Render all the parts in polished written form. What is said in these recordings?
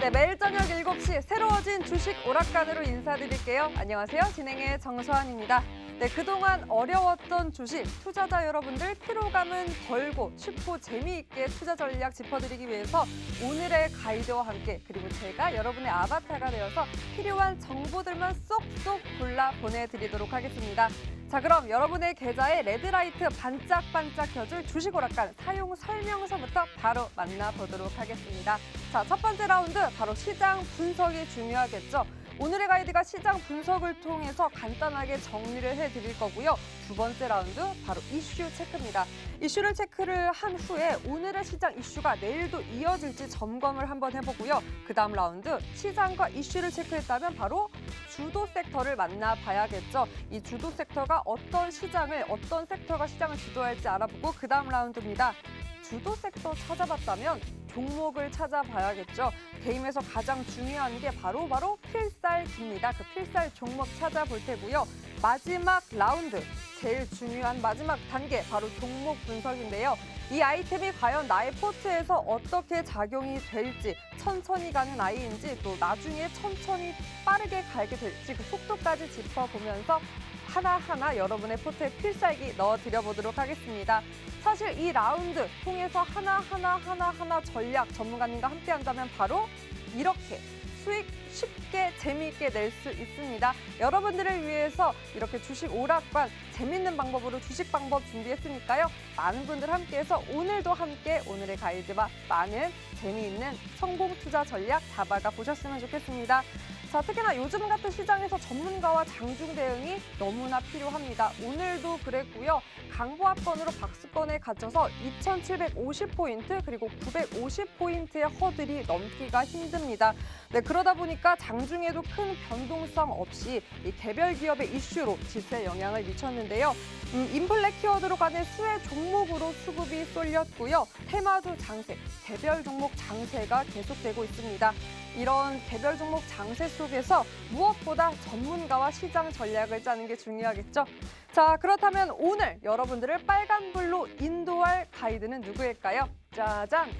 네, 매일 저녁 7시 새로워진 주식 오락관으로 인사드릴게요. 안녕하세요. 진행의 정서환입니다. 네, 그동안 어려웠던 주식, 투자자 여러분들 피로감은 덜고 쉽고 재미있게 투자 전략 짚어드리기 위해서 오늘의 가이드와 함께 그리고 제가 여러분의 아바타가 되어서 필요한 정보들만 쏙쏙 골라 보내드리도록 하겠습니다. 자, 그럼 여러분의 계좌에 레드라이트 반짝반짝 켜줄 주식 오락관 사용 설명서부터 바로 만나보도록 하겠습니다. 자, 첫 번째 라운드 바로 시장 분석이 중요하겠죠. 오늘의 가이드가 시장 분석을 통해서 간단하게 정리를 해드릴 거고요. 두 번째 라운드 바로 이슈 체크입니다. 이슈를 체크를 한 후에 오늘의 시장 이슈가 내일도 이어질지 점검을 한번 해보고요. 그 다음 라운드 시장과 이슈를 체크했다면 바로 주도 섹터를 만나봐야겠죠. 이 주도 섹터가 어떤 섹터가 시장을 주도할지 알아보고 그 다음 라운드입니다. 주도 섹터 찾아봤다면 종목을 찾아봐야겠죠. 게임에서 가장 중요한 게 바로 필살기입니다. 그 필살 종목 찾아볼 테고요. 마지막 라운드, 제일 중요한 마지막 단계, 바로 종목 분석인데요. 이 아이템이 과연 나의 포트에서 어떻게 작용이 될지, 천천히 가는 아이인지, 또 나중에 천천히 빠르게 가게 될지 그 속도까지 짚어보면서 하나하나 여러분의 포트에 필살기 넣어드려보도록 하겠습니다. 사실 이 라운드 통해서 하나하나 전략 전문가님과 함께 한다면 바로 이렇게 수익 쉽게 재미있게 낼 수 있습니다. 여러분들을 위해서 이렇게 주식 오락관 재밌는 방법으로 주식 방법 준비했으니까요. 많은 분들 함께해서 오늘도 함께 오늘의 가이드와 많은 재미있는 성공 투자 전략 잡아가 보셨으면 좋겠습니다. 자, 특히나 요즘 같은 시장에서 전문가와 장중 대응이 너무나 필요합니다. 오늘도 그랬고요. 강보합권으로 박스권에 갇혀서 2,750포인트 그리고 950포인트의 허들이 넘기가 힘듭니다. 네, 그러다 보니까 장중에도 큰 변동성 없이 이 개별 기업의 이슈로 지수에 영향을 미쳤는데요. 인플레 키워드로 가는 수혜 종목으로 수급이 쏠렸고요. 테마주 장세, 개별 종목 장세가 계속되고 있습니다. 이런 개별 종목 장세 속에서 무엇보다 전문가와 시장 전략을 짜는 게 중요하겠죠. 자, 그렇다면 오늘 여러분들을 빨간불로 인도할 가이드는 누구일까요? 짜잔!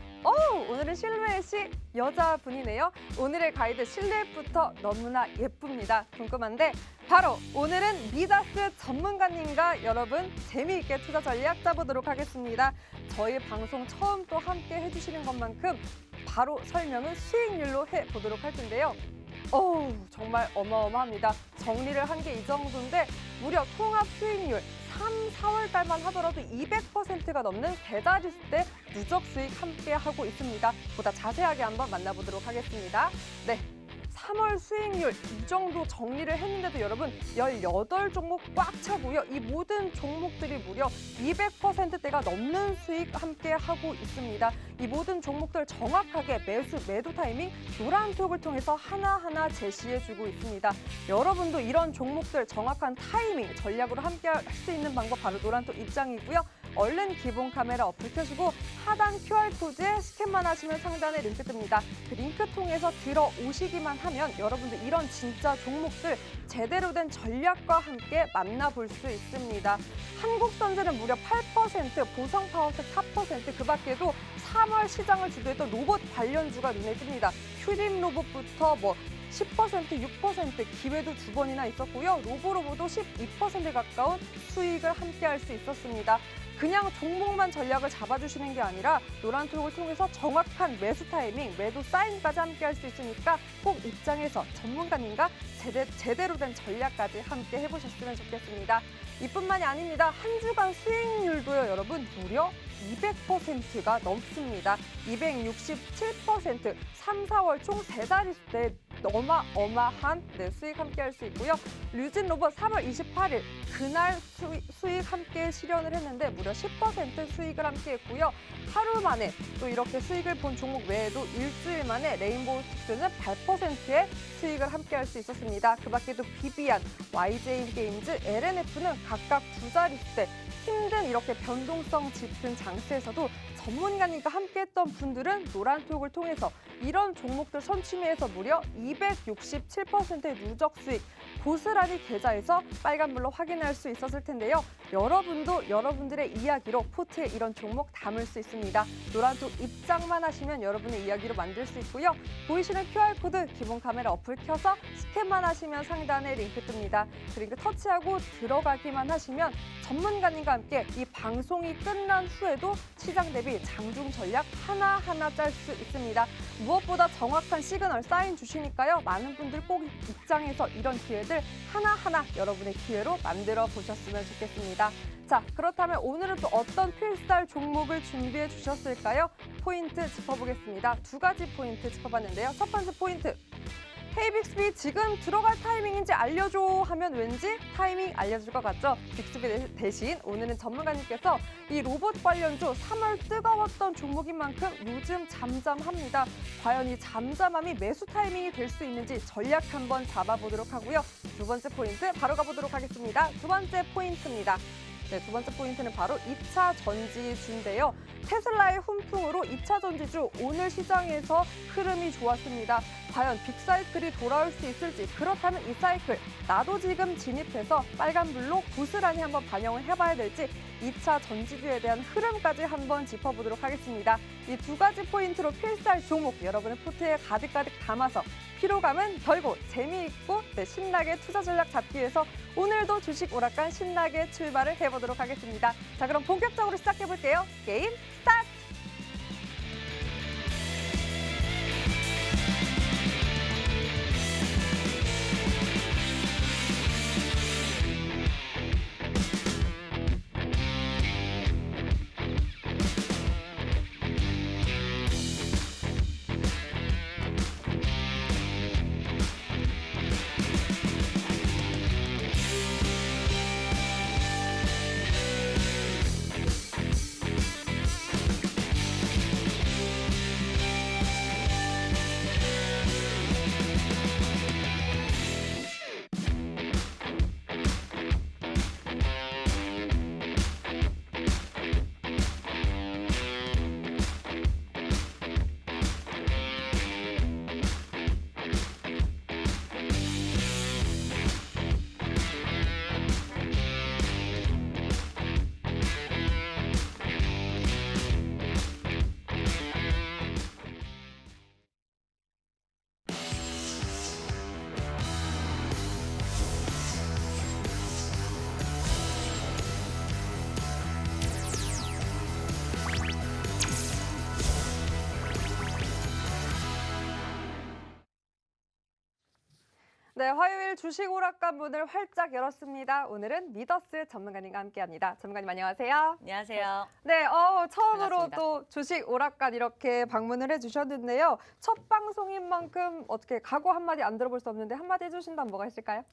오늘은 실루엣이 여자분이네요. 오늘의 가이드 실루엣부터 너무나 예쁩니다. 궁금한데 바로 오늘은 미다스 전문가님과 여러분 재미있게 투자 전략 짜보도록 하겠습니다. 저희 방송 처음 또 함께 해주시는 것만큼 바로 설명은 수익률로 해보도록 할 텐데요. 정말 어마어마합니다. 정리를 한 게 이 정도인데 무려 통합 수익률 3, 4월 달만 하더라도 200%가 넘는 세 자릿수대 누적 수익 함께 하고 있습니다. 보다 자세하게 한번 만나보도록 하겠습니다. 네. 3월 수익률 이 정도 정리를 했는데도 여러분 18종목 꽉 차고요. 이 모든 종목들이 무려 200%대가 넘는 수익 함께 하고 있습니다. 이 모든 종목들 정확하게 매도 타이밍 노란톡을 통해서 하나하나 제시해주고 있습니다. 여러분도 이런 종목들 정확한 타이밍 전략으로 함께 할 수 있는 방법 바로 노란톡 입장이고요. 얼른 기본 카메라 어플 켜시고 하단 QR코드에 스캔만 하시면 상단에 링크 뜹니다. 그 링크 통해서 들어오시기만 하면 여러분들 이런 진짜 종목들 제대로 된 전략과 함께 만나볼 수 있습니다. 한국선제는 무려 8%, 보성파워텍 4%, 그 밖에도 3월 시장을 주도했던 로봇 관련주가 눈에 띕니다. 큐림 로봇부터 10%, 6% 기회도 두 번이나 있었고요. 로보로보도 12% 가까운 수익을 함께 할 수 있었습니다. 그냥 종목만 전략을 잡아주시는 게 아니라 노란톡을 통해서 정확한 매수 타이밍, 매도 사인까지 함께 할 수 있으니까 꼭 입장에서 전문가님과 제대로 된 전략까지 함께 해보셨으면 좋겠습니다. 이뿐만이 아닙니다. 한 주간 수익률도요, 여러분 무려 200%가 넘습니다. 267%, 3, 4월 총 세 자릿수대 어마어마한 수익 함께 할 수 있고요. 류진 로봇 3월 28일 그날 수익 함께 실현을 했는데 무려 10% 수익을 함께 했고요. 하루 만에 또 이렇게 수익을 본 종목 외에도 일주일 만에 레인보우식스는 8%의 수익을 함께 할 수 있었습니다. 그 밖에도 비비안, YJ게임즈, LNF는 각각 두 자릿수대 힘든 이렇게 변동성 짙은 장세에서도 전문가님과 함께했던 분들은 노란톡을 통해서 이런 종목들 선취매에서 무려 267%의 누적 수익, 고스란히 계좌에서 빨간불로 확인할 수 있었을 텐데요. 여러분도 여러분들의 이야기로 포트에 이런 종목 담을 수 있습니다. 노란톡 입장만 하시면 여러분의 이야기로 만들 수 있고요. 보이시는 QR코드 기본 카메라 어플 켜서 스캔만 하시면 상단에 링크 뜹니다. 그 링크 터치하고 들어가기만 하시면 전문가님과 함께 이 방송이 끝난 후에도 시장 대비 장중 전략 하나하나 짤 수 있습니다. 무엇보다 정확한 시그널 사인 주시니까요. 많은 분들 꼭 입장해서 이런 기회들 하나하나 여러분의 기회로 만들어 보셨으면 좋겠습니다. 자, 그렇다면 오늘은 또 어떤 필살 종목을 준비해 주셨을까요? 포인트 짚어보겠습니다. 두 가지 포인트 짚어봤는데요. 첫 번째 포인트. 헤이 빅스비 지금 들어갈 타이밍인지 알려줘 하면 왠지 타이밍 알려줄 것 같죠? 빅스비 대신 오늘은 전문가님께서 이 로봇 관련주 3월 뜨거웠던 종목인 만큼 요즘 잠잠합니다. 과연 이 잠잠함이 매수 타이밍이 될 수 있는지 전략 한번 잡아보도록 하고요. 두 번째 포인트 바로 가보도록 하겠습니다. 두 번째 포인트입니다. 네, 두 번째 포인트는 바로 2차 전지주인데요. 테슬라의 훈풍으로 2차 전지주 오늘 시장에서 흐름이 좋았습니다. 과연 빅사이클이 돌아올 수 있을지, 그렇다면 이 사이클 나도 지금 진입해서 빨간불로 고스란히 한번 반영을 해봐야 될지 2차 전지주에 대한 흐름까지 한번 짚어보도록 하겠습니다. 이 두 가지 포인트로 필살 종목 여러분의 포트에 가득가득 담아서 피로감은 덜고 재미있고 신나게 투자 전략 잡기 위해서 오늘도 주식 오락관 신나게 출발을 해보도록 하겠습니다. 자, 그럼 본격적으로 시작해볼게요. 게임 스타트! 네, 화요일 주식 오락관 문을 활짝 열었습니다. 오늘은 미더스 전문가님과 함께합니다. 전문가님 안녕하세요. 안녕하세요. 네, 처음으로 반갑습니다. 또 주식 오락관 이렇게 방문을 해주셨는데요. 첫 방송인 만큼 어떻게 각오 한마디 안 들어볼 수 없는데 한마디 해주신다면 뭐가 있을까요?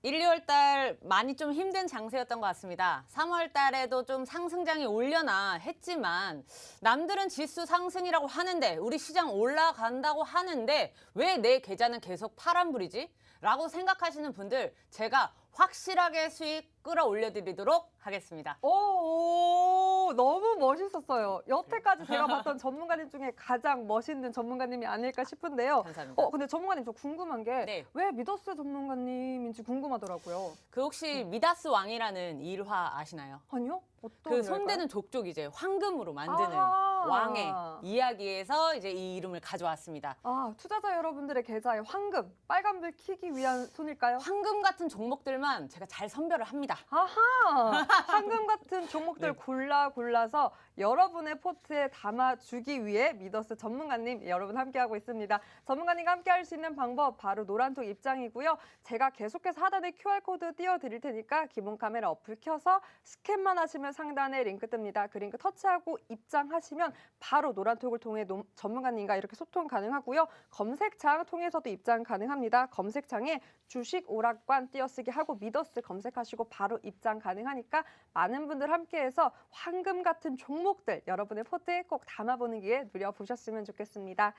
1, 2월 달 많이 좀 힘든 장세였던 것 같습니다. 3월 달에도 좀 상승장이 오려나 했지만 남들은 지수 상승이라고 하는데 우리 시장 올라간다고 하는데 왜 내 계좌는 계속 파란불이지? 라고 생각하시는 분들 제가 확실하게 수익 끌어올려드리도록 하겠습니다. 오, 너무 멋있었어요. 여태까지 제가 봤던 전문가님 중에 가장 멋있는 전문가님이 아닐까 싶은데요. 감사합니다. 근데 전문가님 저 궁금한 게 왜 네. 미더스 전문가님인지 궁금하더라고요. 그 혹시 미다스 왕이라는 일화 아시나요? 아니요? 어떤 그 일일까요? 손대는 족족 이제 황금으로 만드는 아. 왕의 이야기에서 이제 이 이름을 가져왔습니다. 아, 투자자 여러분들의 계좌에 황금, 빨간불 켜기 위한 손일까요? 황금 같은 종목들만 제가 잘 선별을 합니다. 아하! 황금 같은 종목들 네. 골라서 여러분의 포트에 담아주기 위해 미더스 전문가님 여러분 함께하고 있습니다. 전문가님과 함께할 수 있는 방법 바로 노란톡 입장이고요. 제가 계속해서 하단에 QR코드 띄워드릴 테니까 기본 카메라 어플 켜서 스캔만 하시면 상단에 링크 뜹니다. 그 링크 터치하고 입장하시면 바로 노란톡을 통해 전문가님과 이렇게 소통 가능하고요. 검색창 통해서도 입장 가능합니다. 검색창에 주식 오락관 띄어쓰기 하고 미더스 검색하시고 바로 바로 입장 가능하니까 많은 분들 함께해서 황금 같은 종목들 여러분의 포트에 꼭 담아보는 기회 누려보셨으면 좋겠습니다.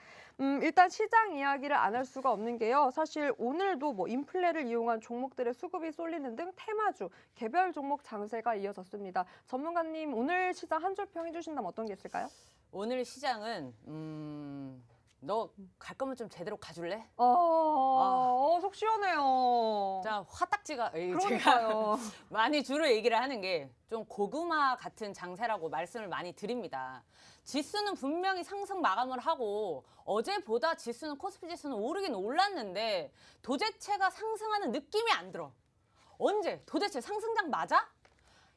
일단 시장 이야기를 안 할 수가 없는 게요. 사실 오늘도 뭐 인플레를 이용한 종목들의 수급이 쏠리는 등 테마주, 개별 종목 장세가 이어졌습니다. 전문가님 오늘 시장 한 줄 평 해주신다면 어떤 게 있을까요? 오늘 시장은 너 갈 거면 좀 제대로 가줄래? 속 시원해요. 자, 화딱지가 제가 그러니까요. 많이 주로 얘기를 하는 게 좀 고구마 같은 장세라고 말씀을 많이 드립니다. 지수는 분명히 상승 마감을 하고 어제보다 지수는 코스피 지수는 오르긴 올랐는데 도대체가 상승하는 느낌이 안 들어. 언제? 도대체 상승장 맞아?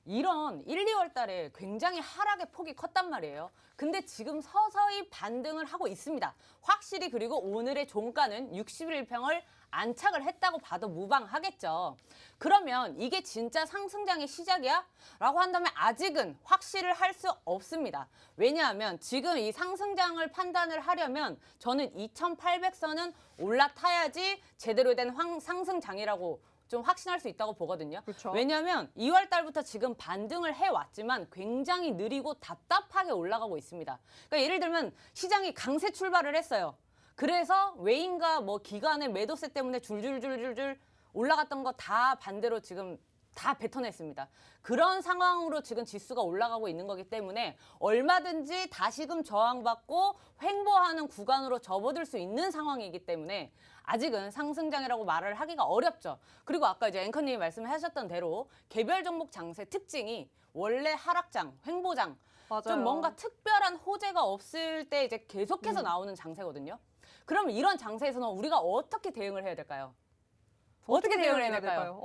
이런 1, 2월 달에 굉장히 하락의 폭이 컸단 말이에요. 근데 지금 서서히 반등을 하고 있습니다. 확실히 그리고 오늘의 종가는 61평을 안착을 했다고 봐도 무방하겠죠. 그러면 이게 진짜 상승장의 시작이야? 라고 한다면 아직은 확실을 할 수 없습니다. 왜냐하면 지금 이 상승장을 판단을 하려면 저는 2800선은 올라타야지 제대로 된 상승장이라고 좀 확신할 수 있다고 보거든요. 그렇죠. 왜냐하면 2월 달부터 지금 반등을 해왔지만 굉장히 느리고 답답하게 올라가고 있습니다. 그러니까 예를 들면 시장이 강세 출발을 했어요. 그래서 외인과 뭐 기관의 매도세 때문에 줄줄줄줄줄 올라갔던 거 다 반대로 지금 다 뱉어냈습니다. 그런 상황으로 지금 지수가 올라가고 있는 거기 때문에 얼마든지 다시금 저항받고 횡보하는 구간으로 접어들 수 있는 상황이기 때문에 아직은 상승장이라고 말을 하기가 어렵죠. 그리고 아까 이제 앵커님이 말씀하셨던 대로 개별 종목 장세 특징이 원래 하락장, 횡보장, 맞아요. 좀 뭔가 특별한 호재가 없을 때 이제 계속해서 나오는 장세거든요. 그럼 이런 장세에서는 우리가 어떻게 대응을 해야 될까요? 어떻게 대응을 해야 될까요?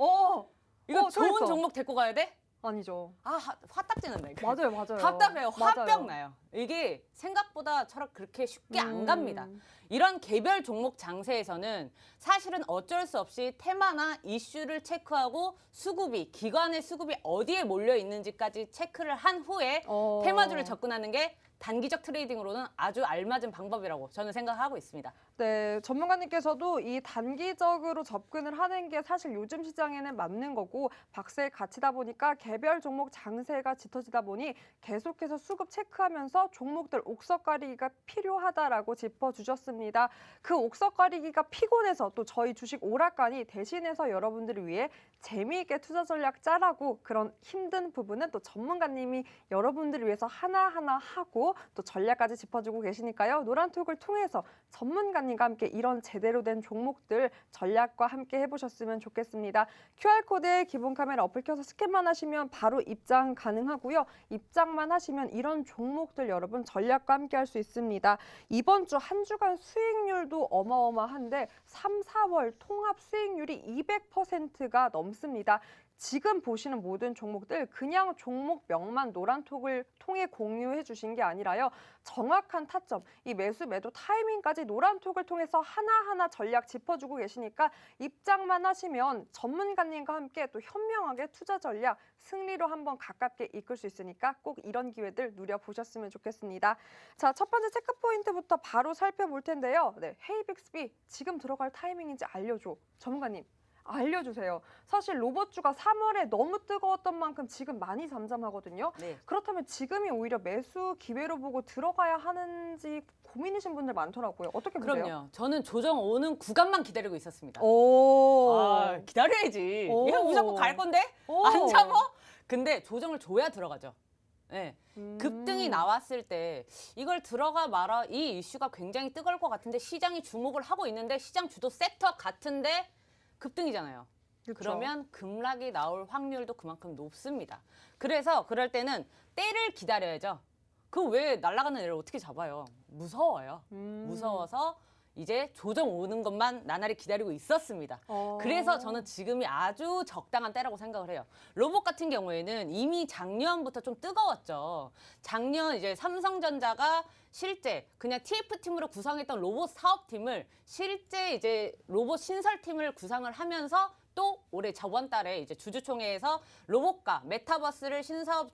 이거 좋은 그랬어. 종목 데리고 가야 돼? 아니죠. 화딱지는 나. 맞아요, 맞아요. 답답해요. 화병 맞아요. 나요. 이게 생각보다 철학 그렇게 쉽게 안 음. 갑니다. 이런 개별 종목 장세에서는 사실은 어쩔 수 없이 테마나 이슈를 체크하고 수급이, 기관의 수급이 어디에 몰려 있는지까지 체크를 한 후에 테마주를 접근하는 게 단기적 트레이딩으로는 아주 알맞은 방법이라고 저는 생각하고 있습니다. 네, 전문가님께서도 이 단기적으로 접근을 하는 게 사실 요즘 시장에는 맞는 거고 박스의 가치다 보니까 개별 종목 장세가 짙어지다 보니 계속해서 수급 체크하면서 종목들 옥석 가리기가 필요하다라고 짚어주셨습니다. 그 옥석 가리기가 피곤해서 또 저희 주식 오락관이 대신해서 여러분들을 위해 재미있게 투자 전략 짜라고 그런 힘든 부분은 또 전문가님이 여러분들을 위해서 하나하나 하고 또 전략까지 짚어주고 계시니까요. 노란톡을 통해서 전문가님과 함께 이런 제대로 된 종목들 전략과 함께 해보셨으면 좋겠습니다. QR코드에 기본 카메라 어플 켜서 스캔만 하시면 바로 입장 가능하고요. 입장만 하시면 이런 종목들 여러분 전략과 함께 할 수 있습니다. 이번 주 한 주간 수익률도 어마어마한데 3, 4월 통합 수익률이 200%가 넘습니다. 지금 보시는 모든 종목들 그냥 종목명만 노란톡을 통해 공유해 주신 게 아니라요. 정확한 타점, 이 매수 매도 타이밍까지 노란톡을 통해서 하나하나 전략 짚어주고 계시니까 입장만 하시면 전문가님과 함께 또 현명하게 투자 전략 승리로 한번 가깝게 이끌 수 있으니까 꼭 이런 기회들 누려보셨으면 좋겠습니다. 자, 첫 번째 체크 포인트부터 바로 살펴볼 텐데요. 네, 헤이 빅스비 지금 들어갈 타이밍인지 알려줘. 전문가님. 알려주세요. 사실 로봇주가 3월에 너무 뜨거웠던 만큼 지금 많이 잠잠하거든요. 네. 그렇다면 지금이 오히려 매수 기회로 보고 들어가야 하는지 고민이신 분들 많더라고요. 어떻게 보세요? 그럼요. 저는 조정 오는 구간만 기다리고 있었습니다. 기다려야지. 오. 얘가 무조건 갈 건데? 안 잡아? 근데 조정을 줘야 들어가죠. 네. 급등이 나왔을 때 이걸 들어가 마라 이 이슈가 굉장히 뜨거울 것 같은데 시장이 주목을 하고 있는데 시장 주도 섹터 같은데 급등이잖아요. 그렇죠. 그러면 급락이 나올 확률도 그만큼 높습니다. 그래서 그럴 때는 때를 기다려야죠. 그 왜 날아가는 애를 어떻게 잡아요? 무서워요. 무서워서 이제 조정 오는 것만 나날이 기다리고 있었습니다. 그래서 저는 지금이 아주 적당한 때라고 생각을 해요. 로봇 같은 경우에는 이미 작년부터 좀 뜨거웠죠. 작년 이제 삼성전자가 실제 그냥 TF팀으로 구성했던 로봇 사업팀을 실제 이제 로봇 신설팀을 구상을 하면서 또 올해 저번 달에 이제 주주총회에서 로봇과 메타버스를 신사업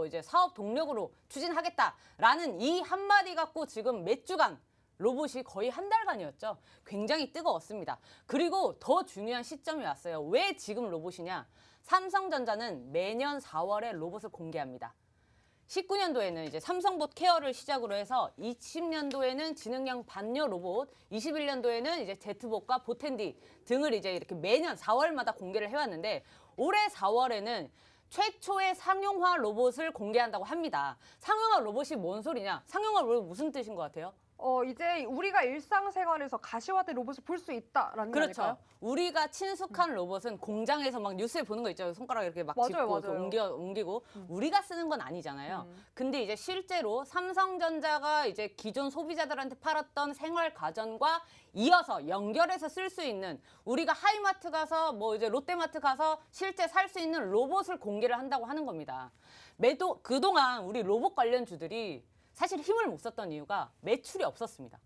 이제 사업 동력으로 추진하겠다라는 이 한마디 갖고 지금 몇 주간 로봇이 거의 한 달간이었죠. 굉장히 뜨거웠습니다. 그리고 더 중요한 시점이 왔어요. 왜 지금 로봇이냐? 삼성전자는 매년 4월에 로봇을 공개합니다. 19년도에는 이제 삼성봇 케어를 시작으로 해서 20년도에는 지능형 반려 로봇, 21년도에는 이제 제트봇과 보텐디 등을 이제 이렇게 매년 4월마다 공개를 해왔는데 올해 4월에는 최초의 상용화 로봇을 공개한다고 합니다. 상용화 로봇이 뭔 소리냐? 상용화 로봇 무슨 뜻인 것 같아요? 이제 우리가 일상생활에서 가시화된 로봇을 볼 수 있다라는 게 그렇죠. 아닐까요? 우리가 친숙한 로봇은 공장에서 막 뉴스에 보는 거 있죠. 손가락 이렇게 막 맞아요, 짚고 이렇게 맞아요. 옮기고 우리가 쓰는 건 아니잖아요. 근데 이제 실제로 삼성전자가 이제 기존 소비자들한테 팔았던 생활 가전과 이어서 연결해서 쓸 수 있는 우리가 하이마트 가서 뭐 이제 롯데마트 가서 실제 살 수 있는 로봇을 공개를 한다고 하는 겁니다. 그동안 우리 로봇 관련주들이 사실 힘을 못 썼던 이유가 매출이 없었습니다.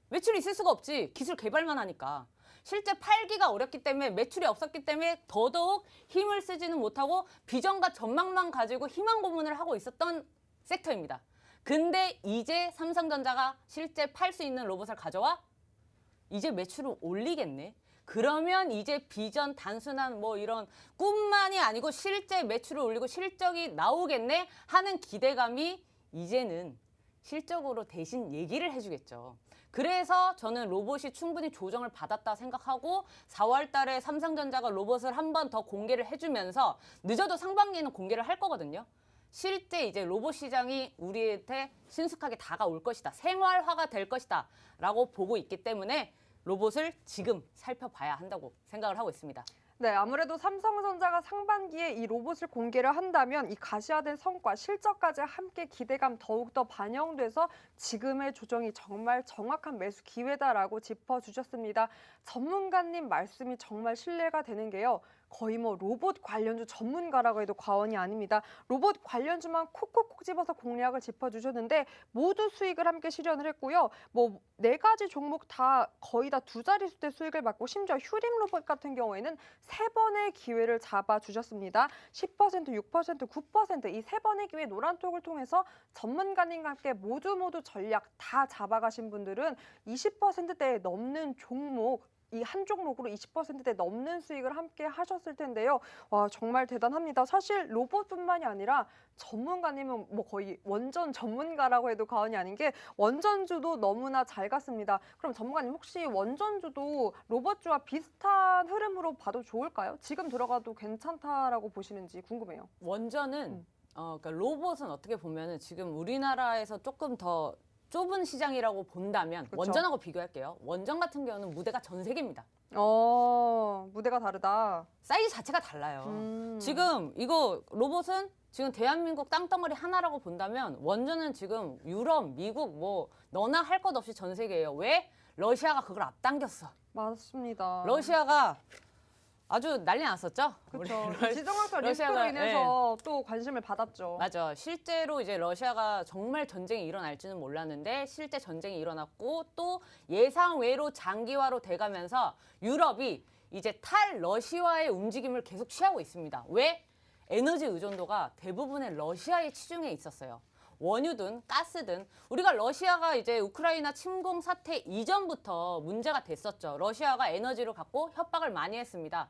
매출이 있을 수가 없지. 기술 개발만 하니까. 실제 팔기가 어렵기 때문에 매출이 없었기 때문에 더더욱 힘을 쓰지는 못하고 비전과 전망만 가지고 희망 고문을 하고 있었던 섹터입니다. 근데 이제 삼성전자가 실제 팔 수 있는 로봇을 가져와 이제 매출을 올리겠네. 그러면 이제 비전 단순한 뭐 이런 꿈만이 아니고 실제 매출을 올리고 실적이 나오겠네 하는 기대감이 이제는 실적으로 대신 얘기를 해주겠죠. 그래서 저는 로봇이 충분히 조정을 받았다 생각하고 4월 달에 삼성전자가 로봇을 한 번 더 공개를 해주면서 늦어도 상반기에는 공개를 할 거거든요. 실제 이제 로봇 시장이 우리한테 신속하게 다가올 것이다. 생활화가 될 것이다. 라고 보고 있기 때문에 로봇을 지금 살펴봐야 한다고 생각을 하고 있습니다. 네, 아무래도 삼성전자가 상반기에 이 로봇을 공개를 한다면 이 가시화된 성과, 실적까지 함께 기대감 더욱더 반영돼서 지금의 조정이 정말 정확한 매수 기회다라고 짚어주셨습니다. 전문가님 말씀이 정말 신뢰가 되는 게요. 거의 뭐 로봇 관련주 전문가라고 해도 과언이 아닙니다. 로봇 관련주만 콕콕콕 집어서 공략을 짚어주셨는데 모두 수익을 함께 실현을 했고요. 뭐 4가지 종목 다 거의 다 2자릿수대 수익을 받고 심지어 휴림 로봇 같은 경우에는 3번의 기회를 잡아주셨습니다. 10%, 6%, 9% 이 3번의 기회 노란톡을 통해서 전문가님과 함께 모두 전략 다 잡아가신 분들은 20%대에 넘는 종목 이 한 종목으로 20%대 넘는 수익을 함께 하셨을 텐데요. 와, 정말 대단합니다. 사실 로봇뿐만이 아니라 전문가님은 뭐 거의 원전 전문가라고 해도 과언이 아닌 게 원전주도 너무나 잘 갔습니다. 그럼 전문가님 혹시 원전주도 로봇주와 비슷한 흐름으로 봐도 좋을까요? 지금 들어가도 괜찮다라고 보시는지 궁금해요. 원전은 그러니까 로봇은 어떻게 보면은 지금 우리나라에서 조금 더 좁은 시장이라고 본다면 그쵸. 원전하고 비교할게요. 원전 같은 경우는 무대가 전 세계입니다. 무대가 다르다. 사이즈 자체가 달라요. 지금 이거 로봇은 지금 대한민국 땅덩어리 하나라고 본다면 원전은 지금 유럽, 미국 뭐 너나 할 것 없이 전 세계예요. 왜? 러시아가 그걸 앞당겼어. 맞습니다. 러시아가 아주 난리 났었죠. 그렇죠. 우리 지정학적 리스크로 러시아가, 인해서 또 관심을 받았죠. 맞아. 실제로 이제 러시아가 정말 전쟁이 일어날지는 몰랐는데 실제 전쟁이 일어났고 또 예상 외로 장기화로 돼가면서 유럽이 이제 탈러시아의 움직임을 계속 취하고 있습니다. 왜? 에너지 의존도가 대부분의 러시아에 치중해 있었어요. 원유든 가스든 우리가 러시아가 이제 우크라이나 침공 사태 이전부터 문제가 됐었죠. 러시아가 에너지를 갖고 협박을 많이 했습니다.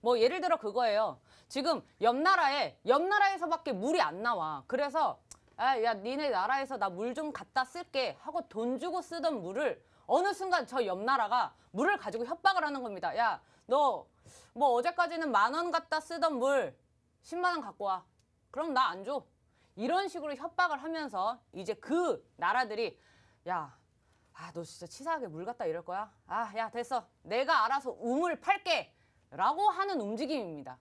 뭐 예를 들어 그거예요. 지금 옆 나라에서밖에 물이 안 나와. 그래서 야 니네 나라에서 나 물 좀 갖다 쓸게 하고 돈 주고 쓰던 물을 어느 순간 저 옆 나라가 물을 가지고 협박을 하는 겁니다. 야 너 뭐 어제까지는 10,000원 갖다 쓰던 물 10만 원 갖고 와. 그럼 나 안 줘. 이런 식으로 협박을 하면서 이제 그 나라들이 야, 너 진짜 치사하게 물 갖다 이럴 거야? 야 됐어. 내가 알아서 우물 팔게. 라고 하는 움직임입니다.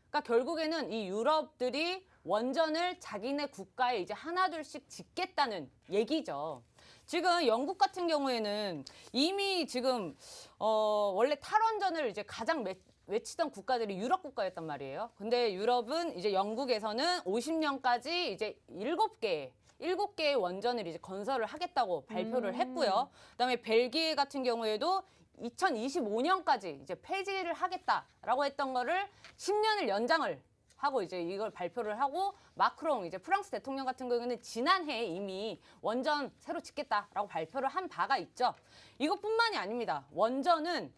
그러니까 결국에는 이 유럽들이 원전을 자기네 국가에 이제 하나둘씩 짓겠다는 얘기죠. 지금 영국 같은 경우에는 이미 지금 원래 탈원전을 이제 가장 외치던 국가들이 유럽 국가였단 말이에요. 근데 유럽은 이제 영국에서는 50년까지 이제 7개의 원전을 이제 건설을 하겠다고 발표를 했고요. 그다음에 벨기에 같은 경우에도 2025년까지 이제 폐지를 하겠다라고 했던 거를 10년을 연장을 하고 이제 이걸 발표를 하고 마크롱 이제 프랑스 대통령 같은 경우는 지난해 이미 원전 새로 짓겠다라고 발표를 한 바가 있죠. 이것뿐만이 아닙니다. 원전은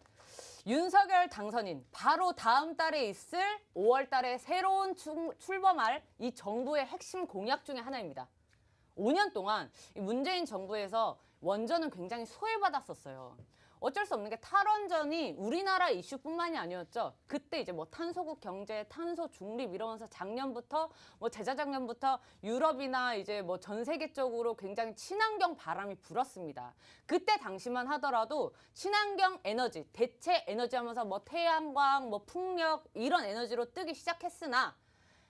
윤석열 당선인 바로 다음 달에 있을 5월 달에 새로운 출범할 이 정부의 핵심 공약 중에 하나입니다. 5년 동안 이 문재인 정부에서 원전은 굉장히 소외받았었어요. 어쩔 수 없는 게 탈원전이 우리나라 이슈뿐만이 아니었죠. 그때 이제 뭐 탄소국 경제, 탄소 중립 이러면서 작년부터 뭐 재작년부터 유럽이나 이제 뭐 전 세계적으로 굉장히 친환경 바람이 불었습니다. 그때 당시만 하더라도 친환경 에너지, 대체 에너지 하면서 뭐 태양광, 뭐 풍력 이런 에너지로 뜨기 시작했으나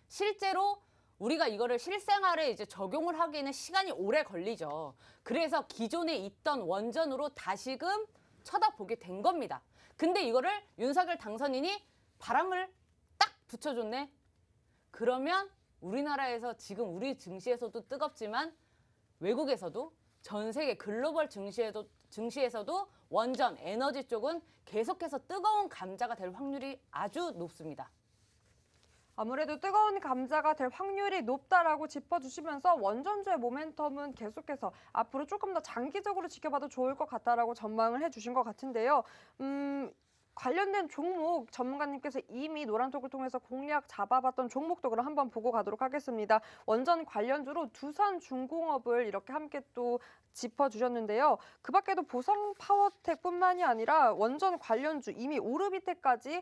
실제로 우리가 이거를 실생활에 이제 적용을 하기에는 시간이 오래 걸리죠. 그래서 기존에 있던 원전으로 다시금 쳐다보게 된 겁니다. 근데 이거를 윤석열 당선인이 바람을 딱 붙여줬네. 그러면 우리나라에서 지금 우리 증시에서도 뜨겁지만 외국에서도 전 세계 글로벌 증시에서도 원전, 에너지 쪽은 계속해서 뜨거운 감자가 될 확률이 아주 높습니다. 아무래도 뜨거운 감자가 될 확률이 높다라고 짚어주시면서 원전주의 모멘텀은 계속해서 앞으로 조금 더 장기적으로 지켜봐도 좋을 것 같다라고 전망을 해주신 것 같은데요. 관련된 종목 전문가님께서 이미 노란톡을 통해서 공략 잡아봤던 종목도 그럼 한번 보고 가도록 하겠습니다. 원전 관련주로 두산중공업을 이렇게 함께 또 짚어주셨는데요. 그 밖에도 보성파워텍뿐만이 아니라 원전 관련주 이미 오르비텍까지